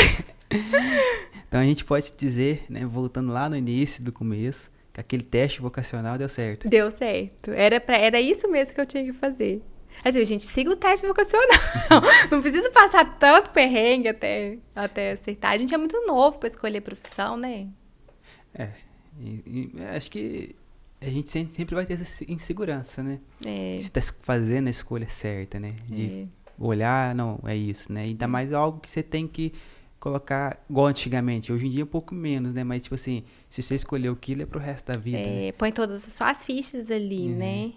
Então a gente pode dizer, né, voltando lá no início, do começo, que aquele teste vocacional deu certo. Deu certo. Era isso mesmo que eu tinha que fazer. Assim, gente, siga o teste vocacional. Não precisa passar tanto perrengue até acertar. A gente é muito novo pra escolher profissão, né? Acho que a gente sempre vai ter essa insegurança, né? Você tá fazendo a escolha certa, né? De olhar, não, é isso, né? Ainda mais algo que você tem que colocar, igual antigamente. Hoje em dia é um pouco menos, né? Mas, tipo assim, se você escolheu aquilo, é pro resto da vida. Né? Põe todas as suas fichas ali, né?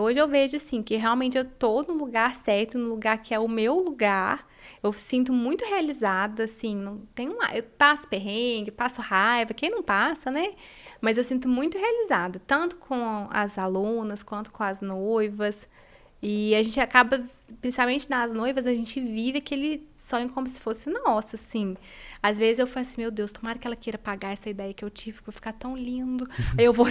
Hoje eu vejo, assim, que realmente eu tô no lugar certo, no lugar que é o meu lugar. Eu sinto muito realizada, assim, não tem eu passo perrengue, passo raiva, quem não passa, né? Mas eu sinto muito realizada, tanto com as alunas, quanto com as noivas. E a gente acaba, principalmente nas noivas, a gente vive aquele sonho como se fosse nosso, assim. Às vezes eu falo assim, meu Deus, tomara que ela queira pagar essa ideia que eu tive pra ficar tão lindo. Aí eu vou...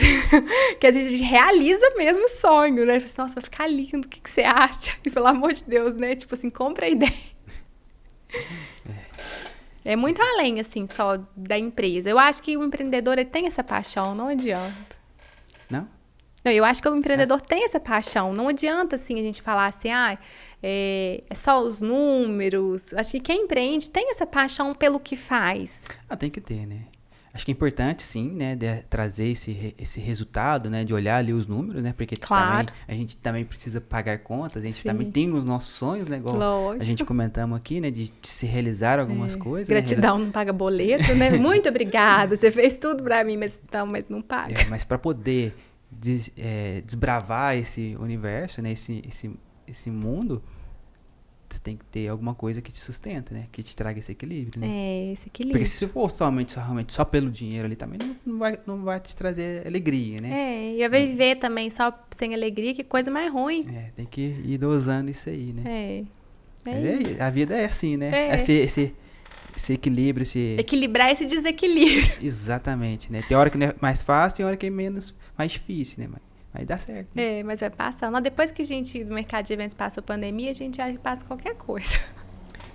que a gente realiza mesmo o sonho, né? Assim, nossa, vai ficar lindo, o que você acha? E pelo amor de Deus, né? Tipo assim, compra a ideia. É muito além, assim, só da empresa. Eu acho que o empreendedor ele tem essa paixão, não adianta. Não? Não, eu acho que o empreendedor tem essa paixão. Não adianta, assim, a gente falar assim, é só os números. Acho que quem empreende tem essa paixão pelo que faz. Tem que ter, né? Acho que é importante, sim, né, de trazer esse resultado, né, de olhar ali os números, né, porque claro. a gente também precisa pagar contas, a gente também tem os nossos sonhos, né, igual lógico. A gente comentamos aqui, né, de se realizar algumas coisas. Gratidão não paga boleto, né? Muito obrigada, você fez tudo pra mim, mas não paga. Mas para poder desbravar esse universo, né, esse mundo, você tem que ter alguma coisa que te sustenta, né? Que te traga esse equilíbrio, né? Esse equilíbrio. Porque se for realmente só pelo dinheiro ali também, não vai te trazer alegria, né? E vai viver também só sem alegria, que coisa mais ruim. Tem que ir dosando isso aí, né? Mas a vida é assim, né? Esse equilíbrio, equilibrar esse desequilíbrio. Exatamente, né? Tem hora que é mais fácil, tem hora que é mais difícil, né? Mas dá certo. Né? Mas vai passando. Depois que a gente, do mercado de eventos, passou a pandemia, a gente já passa qualquer coisa.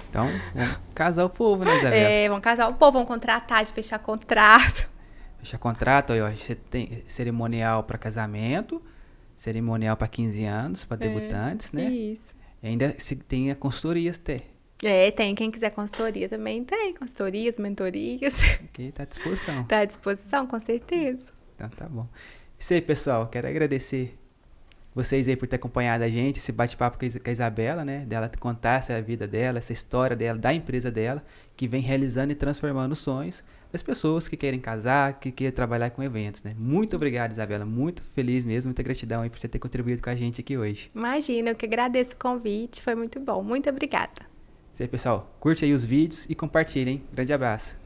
Então, vamos casar o povo, né, Isabela? Vamos casar o povo, vamos contratar, de fechar contrato. Fechar contrato, aí, ó, você tem cerimonial para casamento, cerimonial para 15 anos, para debutantes, né? Isso. E ainda tem a consultorias, tem. Quem quiser consultoria também tem. Consultorias, mentorias. Ok, tá à disposição. Tá à disposição, com certeza. Então, tá bom. Isso aí, pessoal. Quero agradecer vocês aí por ter acompanhado a gente, esse bate-papo com a Isabela, né? Dela contar essa vida dela, essa história dela, da empresa dela, que vem realizando e transformando os sonhos das pessoas que querem casar, que querem trabalhar com eventos, né? Muito obrigado, Isabela. Muito feliz mesmo, muita gratidão aí por você ter contribuído com a gente aqui hoje. Imagina, eu que agradeço o convite. Foi muito bom. Muito obrigada. Isso aí, pessoal. Curte aí os vídeos e compartilhem. Grande abraço.